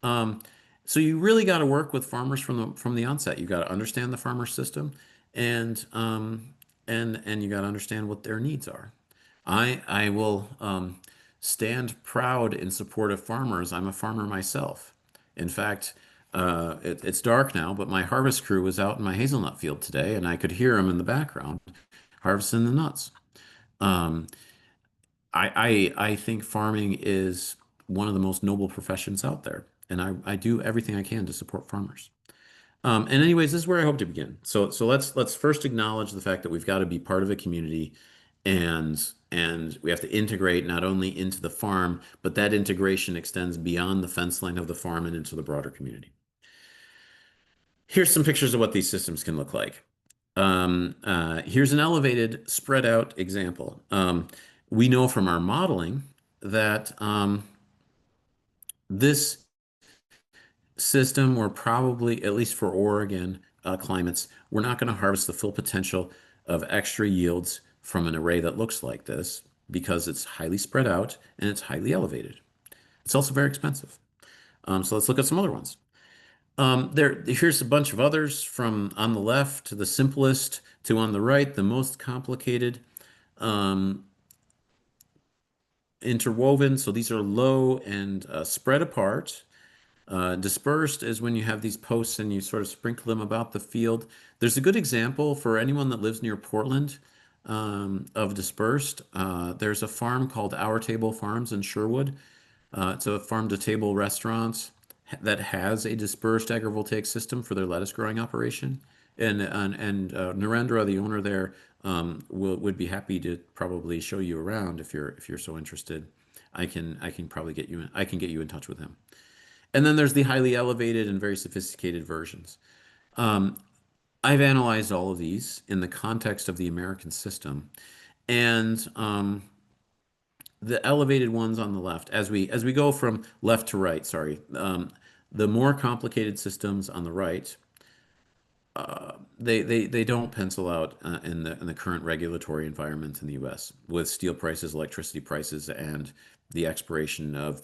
Um, so you really got to work with farmers from the onset. You got to understand the farmer system, and and you got to understand what their needs are. I will stand proud in support of farmers. I'm a farmer myself. In fact, it's dark now, but my harvest crew was out in my hazelnut field today, and I could hear them in the background harvesting the nuts. Um, I think farming is one of the most noble professions out there, and I do everything I can to support farmers. And anyways, this is where I hope to begin. So let's first acknowledge the fact that we've got to be part of a community, and we have to integrate not only into the farm, but that integration extends beyond the fence line of the farm and into the broader community. Here's some pictures of what these systems can look like. Here's an elevated, spread out example. We know from our modeling that this system, we're probably, at least for Oregon climates, we're not going to harvest the full potential of extra yields from an array that looks like this because it's highly spread out and it's highly elevated. It's also very expensive. So let's look at some other ones. Here's a bunch of others from on the left to the simplest to on the right, the most complicated, um, interwoven. So these are low and spread apart. Dispersed is when you have these posts and you sort of sprinkle them about the field. There's a good example for anyone that lives near Portland of dispersed. There's a farm called Our Table Farms in Sherwood. It's a farm-to-table restaurant that has a dispersed agrivoltaic system for their lettuce growing operation. And Narendra, the owner there, would be happy to probably show you around if you're so interested. I can probably get you in, I can get you in touch with him. And then there's the highly elevated and very sophisticated versions. Um, I've analyzed all of these in the context of the American system, and the elevated ones on the left, as we go from left to right, sorry, the more complicated systems on the right, they don't pencil out in the current regulatory environment in the U.S. with steel prices, electricity prices, and the expiration of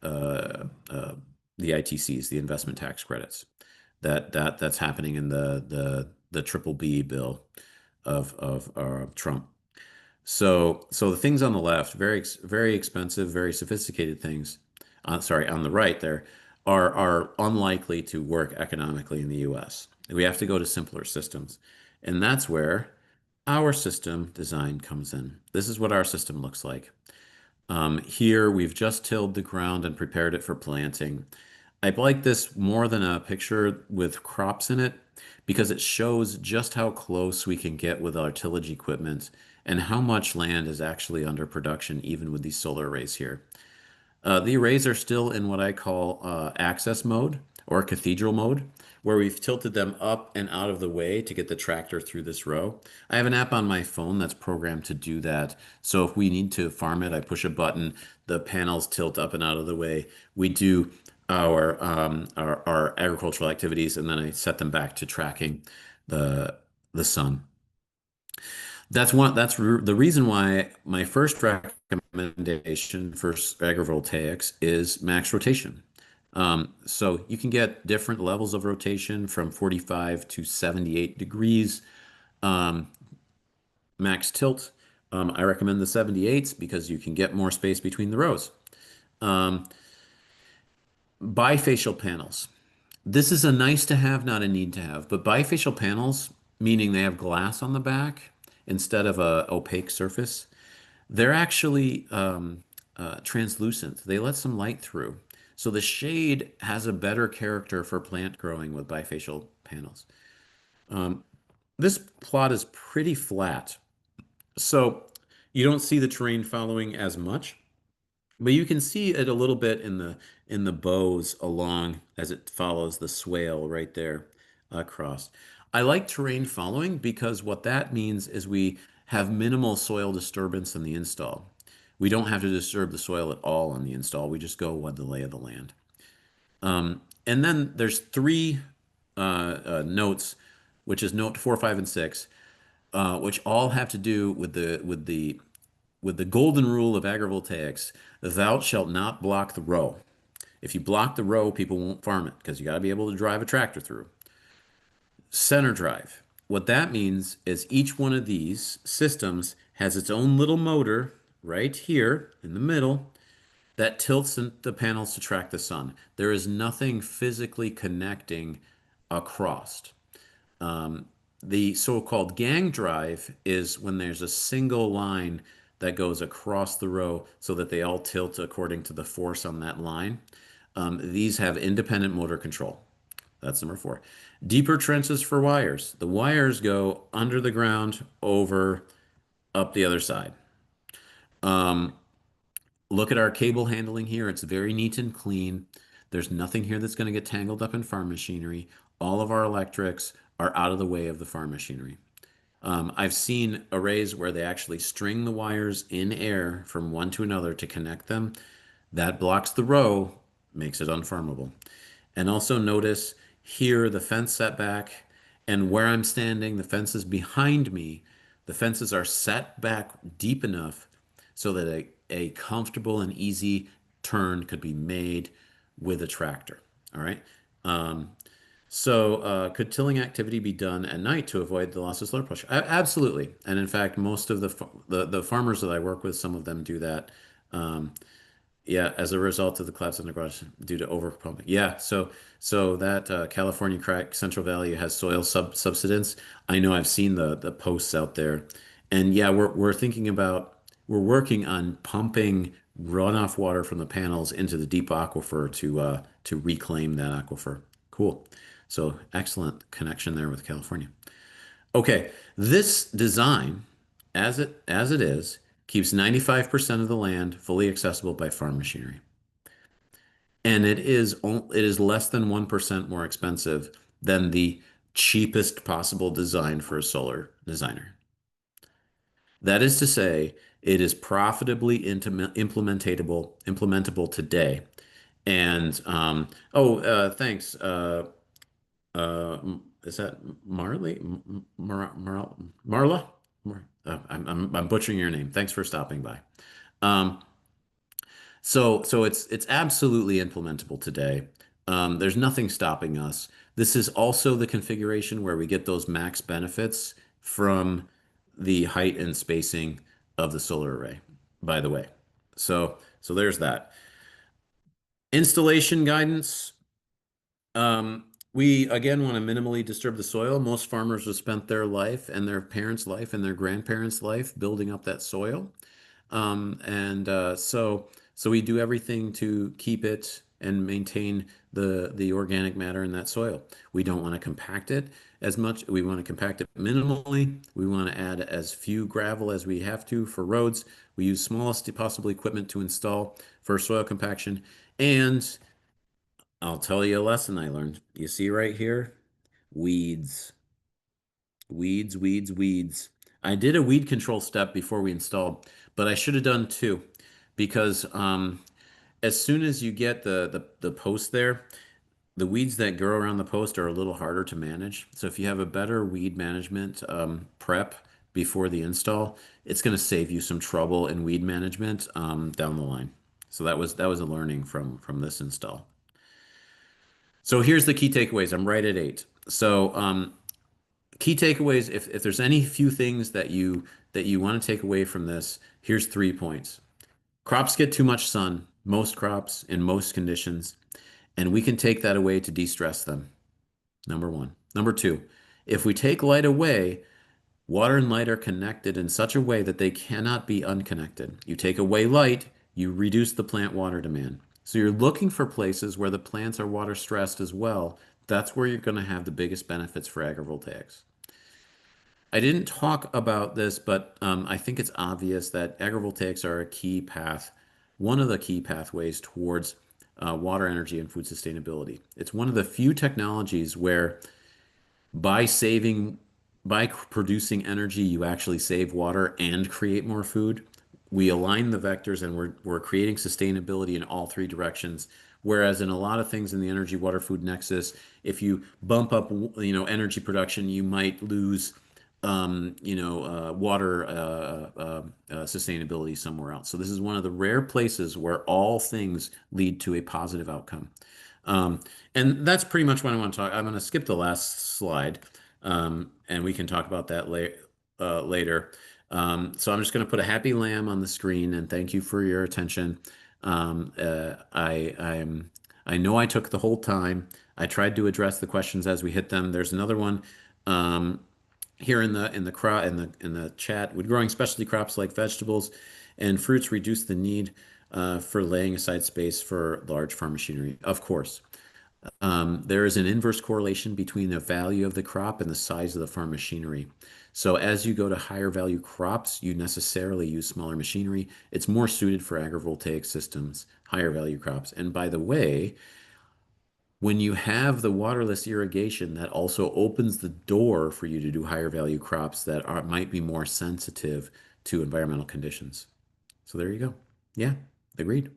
uh, uh, the ITCs, the investment tax credits. That's happening in the triple B bill of Trump. So the things on the left, very expensive, very sophisticated things. Sorry, on the right there are unlikely to work economically in the U.S. We have to go to simpler systems, and that's where our system design comes in. This is what our system looks like. Here we've just tilled the ground and prepared it for planting. I like this more than a picture with crops in it because it shows just how close we can get with our tillage equipment and how much land is actually under production even with these solar arrays here. The arrays are still in what I call access mode or cathedral mode, where we've tilted them up and out of the way to get the tractor through this row. I have an app on my phone that's programmed to do that. So if we need to farm it, I push a button, the panels tilt up and out of the way. We do our agricultural activities, and then I set them back to tracking the the sun. The reason why my first recommendation for agrivoltaics is max rotation. So you can get different levels of rotation from 45 to 78 degrees. Um, Max tilt. I recommend the 78s because you can get more space between the rows. Um, Bifacial panels. This is a nice to have, not a need to have. But bifacial panels, meaning they have glass on the back instead of a opaque surface, they're actually translucent. They let some light through. So the shade has a better character for plant growing with bifacial panels. This plot is pretty flat, so you don't see the terrain following as much. But you can see it a little bit in the bows along as it follows the swale right there across. I like terrain following because what that means is we have minimal soil disturbance in the install. We don't have to disturb the soil at all on the install. We just go with the lay of the land. And then there's three notes, which is note 4, 5, and 6, which all have to do with the golden rule of agrivoltaics: thou shalt not block the row. If you block the row, people won't farm it because you got to be able to drive a tractor through. Center drive. What that means is each one of these systems has its own little motor right here in the middle that tilts the panels to track the sun. There is nothing physically connecting across. The so-called gang drive is when there's a single line that goes across the row so that they all tilt according to the force on that line. These have independent motor control. That's number 4. Deeper trenches for wires. The wires go under the ground, over, up the other side. Look at our cable handling here. It's very neat and clean. There's nothing here that's going to get tangled up in farm machinery. All of our electrics are out of the way of the farm machinery. I've seen arrays where they actually string the wires in air from one to another to connect them. That blocks the row, makes it unfarmable. And also notice here the fence setback and where I'm standing, the fence is behind me. The fences are set back deep enough so that a comfortable and easy turn could be made with a tractor. All right. Could tilling activity be done at night to avoid the loss of solar pressure? Absolutely. And in fact, most of the farmers that I work with, some of them do that. Um, yeah, as a result of the collapse in the garage due to overpumping. Yeah, so that California crack Central Valley has soil subsidence. I know I've seen the posts out there, and yeah, we're working on pumping runoff water from the panels into the deep aquifer to reclaim that aquifer. Cool. So excellent connection there with California. Okay, this design, as it is, keeps 95% of the land fully accessible by farm machinery. And it is less than 1% more expensive than the cheapest possible design for a solar designer. That is to say, it is profitably implementable today. And thanks. Is that Marley? Marla? I'm butchering your name. Thanks for stopping by. Um, so it's absolutely implementable today. There's nothing stopping us. This is also the configuration where we get those max benefits from the height and spacing of the solar array, by the way. So there's that. Installation guidance. We again want to minimally disturb the soil. Most farmers have spent their life and their parents' life and their grandparents' life building up that soil. So we do everything to keep it and maintain the organic matter in that soil. We don't want to compact it as much. We want to compact it minimally. We want to add as few gravel as we have to for roads. We use smallest possible equipment to install for soil compaction. And I'll tell you a lesson I learned. You see right here? Weeds. Weeds, weeds, weeds. I did a weed control step before we installed, but I should have done two because as soon as you get the post there, the weeds that grow around the post are a little harder to manage. So if you have a better weed management prep before the install, it's going to save you some trouble in weed management down the line. So that was a learning from this install. So here's the key takeaways. I'm right at 8. So key takeaways, if there's any few things that you want to take away from this, here's 3 points. Crops get too much sun, most crops in most conditions, and we can take that away to de-stress them. Number one. Number two, if we take light away, water and light are connected in such a way that they cannot be unconnected. You take away light, you reduce the plant water demand. So you're looking for places where the plants are water stressed as well. That's where you're going to have the biggest benefits for agrivoltaics. I didn't talk about this, but I think it's obvious that agrivoltaics are a key path, one of the key pathways towards water, energy, and food sustainability. It's one of the few technologies where by saving, by producing energy, you actually save water and create more food. We align the vectors and we're creating sustainability in all three directions. Whereas in a lot of things in the energy, water, food nexus, if you bump up, energy production, you might lose, water sustainability somewhere else. So this is one of the rare places where all things lead to a positive outcome. Um, and that's pretty much what I want to talk. I'm going to skip the last slide, and we can talk about that later. So I'm just going to put a happy lamb on the screen, and thank you for your attention. I know I took the whole time. I tried to address the questions as we hit them. There's another one. Um, Here in the chat, would growing specialty crops like vegetables and fruits reduce the need for laying aside space for large farm machinery? Of course. There is an inverse correlation between the value of the crop and the size of the farm machinery. So as you go to higher value crops, you necessarily use smaller machinery. It's more suited for agrivoltaic systems, higher value crops. And by the way, when you have the waterless irrigation, that also opens the door for you to do higher value crops that might be more sensitive to environmental conditions. So there you go. Yeah, agreed.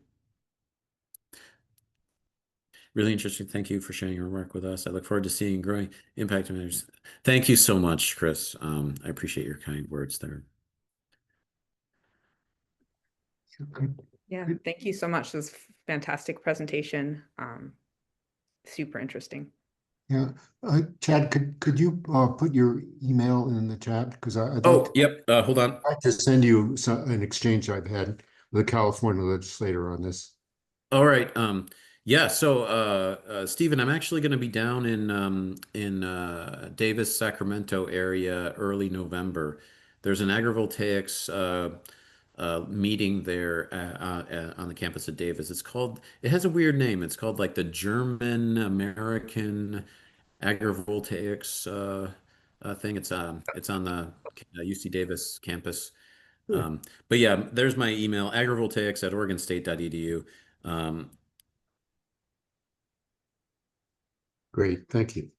Really interesting. Thank you for sharing your work with us. I look forward to seeing growing impact measures. Thank you so much, Chris. I appreciate your kind words there. Yeah, thank you so much. This was a fantastic presentation. Super interesting. Yeah, Chad, could you put your email in the chat? Because I'd Oh, yep. Hold on. like to send you an exchange I've had with a California legislator on this. All right. Yeah. So, Stephen, I'm actually going to be down in Davis, Sacramento area early November. There's an agrivoltaics meeting there on the campus at Davis. It has a weird name. It's called like the German American Agrivoltaics thing. It's on the UC Davis campus. Good. But yeah, there's my email, agrivoltaics@oregonstate.edu. Um, Great, thank you.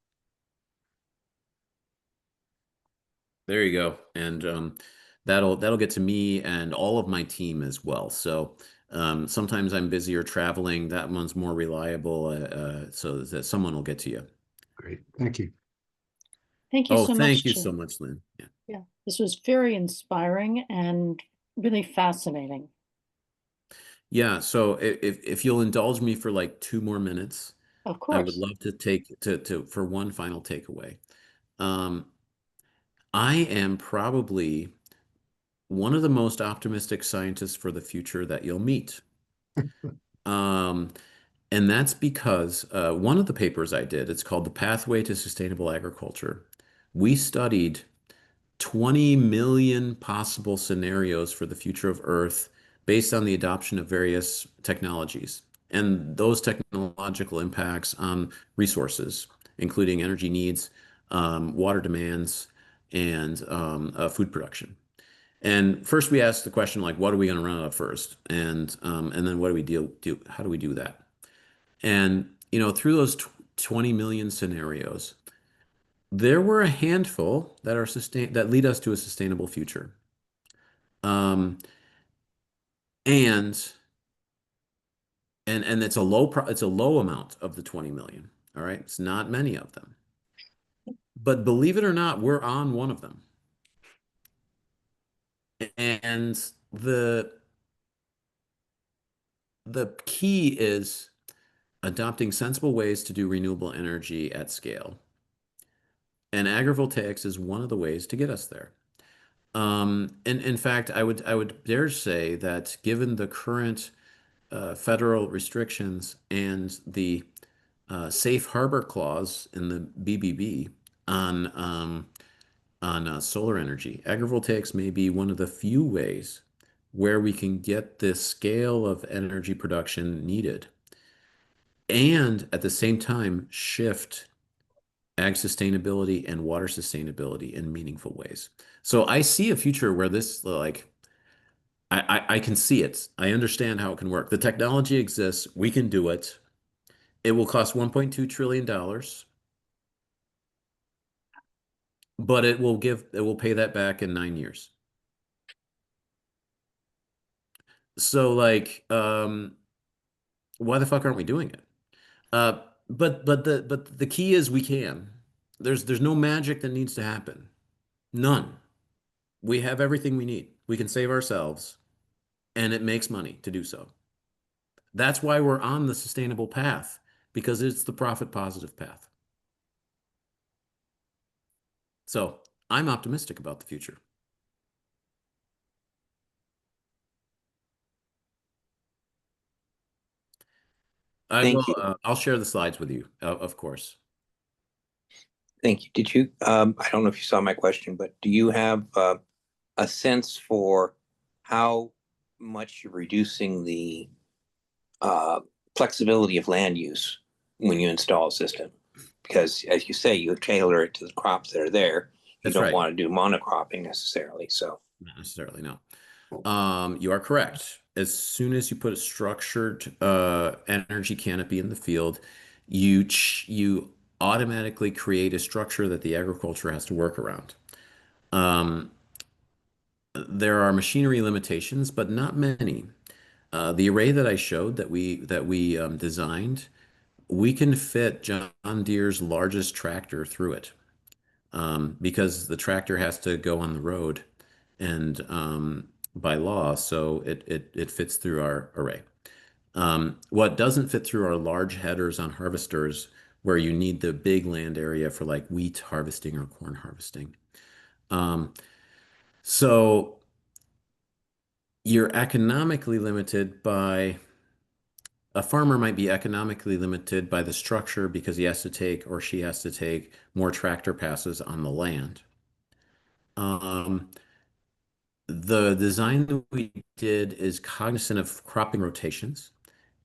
there you go. And that'll get to me and all of my team as well. So sometimes I'm busy or traveling. That one's more reliable, so that someone will get to you. Great, thank you. Thank you Oh, so thank much, you Chad. so much, Lynn. Yeah. Yeah, this was very inspiring and really fascinating. Yeah. So if you'll indulge me for like 2 more minutes, Of I would course. love to take to for one final takeaway. Um, I am probably one of the most optimistic scientists for the future that you'll meet. Um, and that's because one of the papers I did, it's called The Pathway to Sustainable Agriculture. We studied 20 million possible scenarios for the future of Earth based on the adoption of various technologies and those technological impacts on resources, including energy needs, water demands, and food production. And first, we asked the question like, what are we going to run out of first, and then what do we do? How do we do that? And through those 20 million scenarios, there were a handful that lead us to a sustainable future. Um, and and it's a low amount of the 20 million. All right, it's not many of them, but believe it or not, we're on one of them. And the key is adopting sensible ways to do renewable energy at scale. And agrivoltaics is one of the ways to get us there. And in fact, I would dare say that given the current federal restrictions and the safe harbor clause in the BBB on solar energy, agrivoltaics may be one of the few ways where we can get this scale of energy production needed, and at the same time shift ag sustainability and water sustainability in meaningful ways. So I see a future where this, like, I can see it. I understand how it can work. The technology exists. We can do it. It will cost $1.2 trillion, but it will pay that back in 9 years. So like, why the fuck aren't we doing it? Uh, but the key is we can. There's no magic that needs to happen. None. We have everything we need. We can save ourselves, and it makes money to do so. That's why we're on the sustainable path, because it's the profit positive path. So I'm optimistic about the future. Thank you. I'll share the slides with you, of course. Thank you. Did you, I don't know if you saw my question, but do you have a sense for how much you're reducing the flexibility of land use when you install a system? Because as you say, you tailor it to the crops that are there. You That's don't right. want to do monocropping necessarily. So Not necessarily, no. You are correct. As soon as you put a structured energy canopy in the field, you automatically create a structure that the agriculture has to work around. Um, there are machinery limitations, but not many. The array that I showed that we designed, we can fit John Deere's largest tractor through it, because the tractor has to go on the road and by law, so it fits through our array. What doesn't fit through are large headers on harvesters where you need the big land area for like wheat harvesting or corn harvesting. Um, so you're economically limited by a farmer might be economically limited by the structure because he has to take or she has to take more tractor passes on the land. Um, the design that we did is cognizant of cropping rotations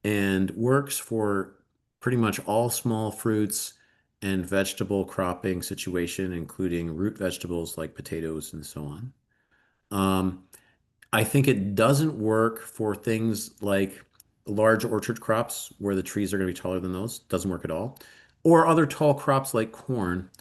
and works for pretty much all small fruits and vegetable cropping situation, including root vegetables like potatoes and so on. Um, I think it doesn't work for things like large orchard crops where the trees are going to be taller than those. Doesn't work at all. Or other tall crops like corn,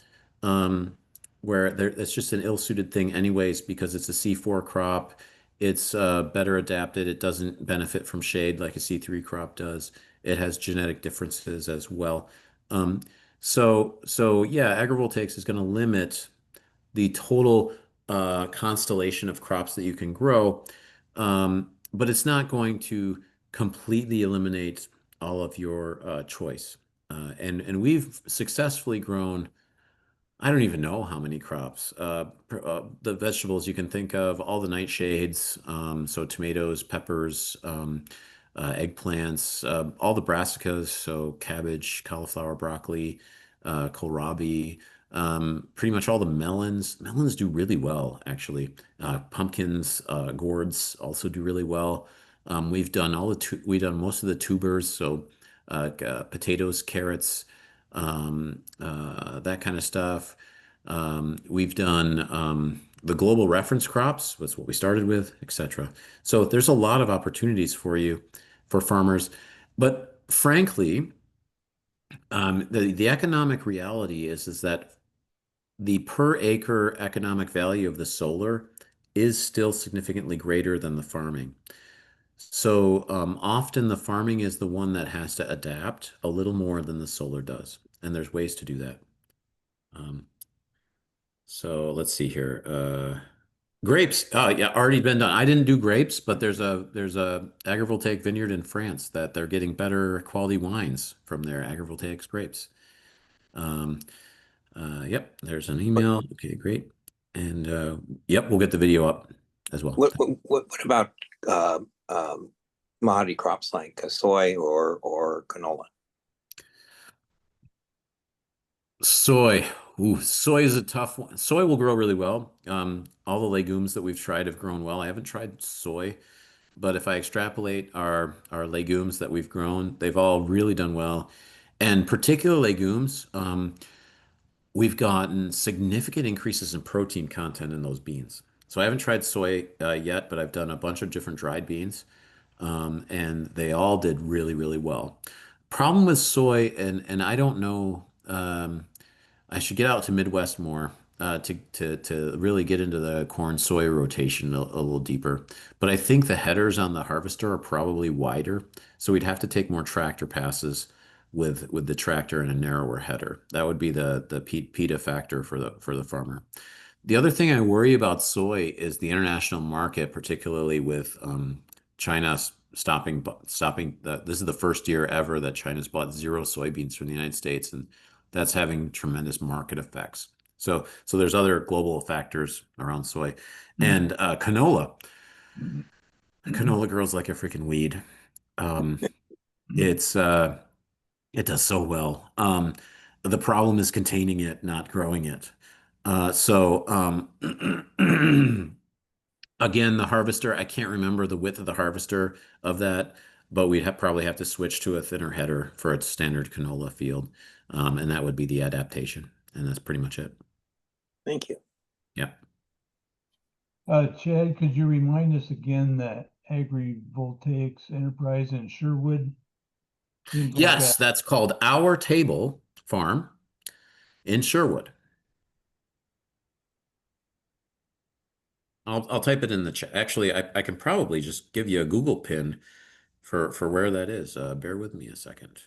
um, where it's just an ill-suited thing anyways because it's a C4 crop. It's better adapted. It doesn't benefit from shade like a C3 crop does. It has genetic differences as well. Um, so yeah, agrivoltaics is going to limit the total constellation of crops that you can grow. But it's not going to completely eliminate all of your choice. And we've successfully grown, I don't even know how many crops. The vegetables you can think of, all the nightshades, so tomatoes, peppers, eggplants, all the brassicas, so cabbage, cauliflower, broccoli, kohlrabi, pretty much all the melons. Melons do really well, actually. Pumpkins, gourds also do really well. We've done most of the tubers, so potatoes, carrots, that kind of stuff. We've done the global reference crops, that's what we started with, etc. So there's a lot of opportunities for you, for farmers. But frankly, the economic reality is that the per acre economic value of the solar is still significantly greater than the farming. So often the farming is the one that has to adapt a little more than the solar does. And there's ways to do that. So let's see here. Grapes. Oh, yeah, already been done. I didn't do grapes, but there's a agrivoltaic vineyard in France that they're getting better quality wines from their agrivoltaics grapes. Um, yep, there's an What email. Okay, great. And yep, we'll get the video up as well. what about uh, um, commodity crops like soy or canola? Soy. Ooh, soy is a tough one. Soy will grow really well. All the legumes that we've tried have grown well. I haven't tried soy, but if I extrapolate our legumes that we've grown, they've all really done well. And particular legumes, we've gotten significant increases in protein content in those beans. So I haven't tried soy yet, but I've done a bunch of different dried beans, and they all did really, really well. Problem with soy, and I don't know. I should get out to Midwest more to really get into the corn soy rotation a little deeper. But I think the headers on the harvester are probably wider, so we'd have to take more tractor passes with the tractor and a narrower header. That would be the PETA factor for the farmer. The other thing I worry about soy is the international market, particularly with China stopping. This is the first year ever that China's bought zero soybeans from the United States, and that's having tremendous market effects. So there's other global factors around soy and canola. Canola grows like a freaking weed. Um, it's it does so well. The problem is containing it, not growing it. Again, the harvester, I can't remember the width of the harvester of that, but we'd probably have to switch to a thinner header for a standard canola field. And that would be the adaptation. And that's pretty much it. Thank you. Yeah. Chad, could you remind us again that Agrivoltaics Enterprise in Sherwood? Seems like Yes, that's called Our Table Farm in Sherwood. I'll type it in the chat. Actually, I can probably just give you a Google pin for where that is. Bear with me a second.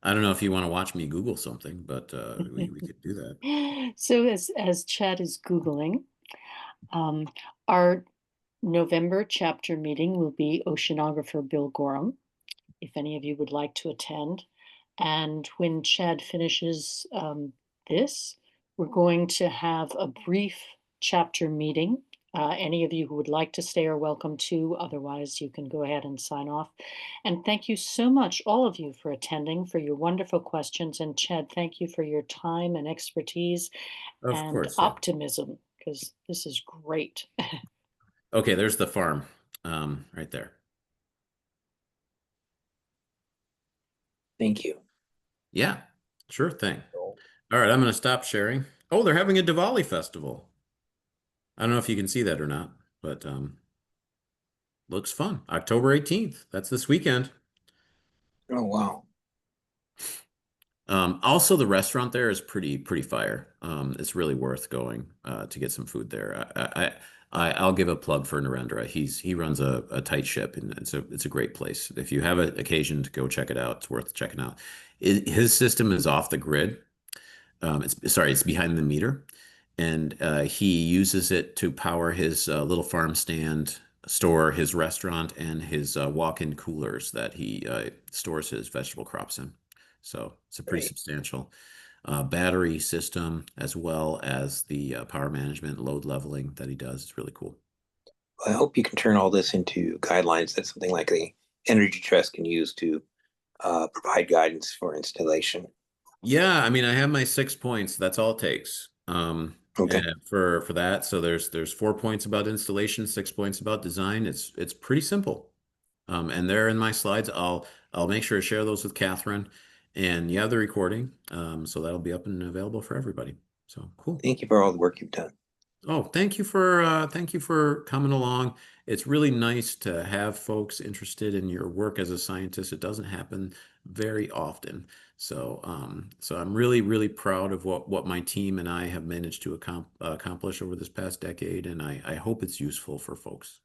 I don't know if you want to watch me Google something, but we could do that. So as Chad is Googling, our November chapter meeting will be oceanographer Bill Gorham, if any of you would like to attend. And when Chad finishes this, we're going to have a brief chapter meeting. Any of you who would like to stay are welcome to. Otherwise, you can go ahead and sign off. And thank you so much, all of you, for attending, for your wonderful questions. And Chad, thank you for your time and expertise Of and course, yeah. optimism, because this is great. Okay, there's the farm right there. Thank you. Yeah, sure thing. All right, I'm going to stop sharing. Oh, they're having a Diwali festival. I don't know if you can see that or not, but looks fun. October 18th. That's this weekend. Oh, wow. Also, the restaurant there is pretty fire. It's really worth going to get some food there. I'll give a plug for Narendra. He runs a tight ship, and it's a great place. If you have an occasion to go check it out, it's worth checking out. His system is off the grid. It's behind the meter, and he uses it to power his little farm stand, store, his restaurant, and his walk-in coolers that he stores his vegetable crops in. So it's a pretty Great. substantial battery system, as well as the power management, load leveling that he does. It's really cool. I hope you can turn all this into guidelines that something like the Energy Trust can use to provide guidance for installation. Yeah, I mean, I have my 6 points. That's all it takes. Okay. And for that, so there's 4 points about installation, 6 points about design. It's pretty simple. And they're in my slides. I'll make sure to share those with Catherine. And you have the recording, so that'll be up and available for everybody. So cool. Thank you for all the work you've done. Oh, thank you for coming along. It's really nice to have folks interested in your work as a scientist. It doesn't happen very often. So I'm really proud of what my team and I have managed to accomplish over this past decade, and I hope it's useful for folks.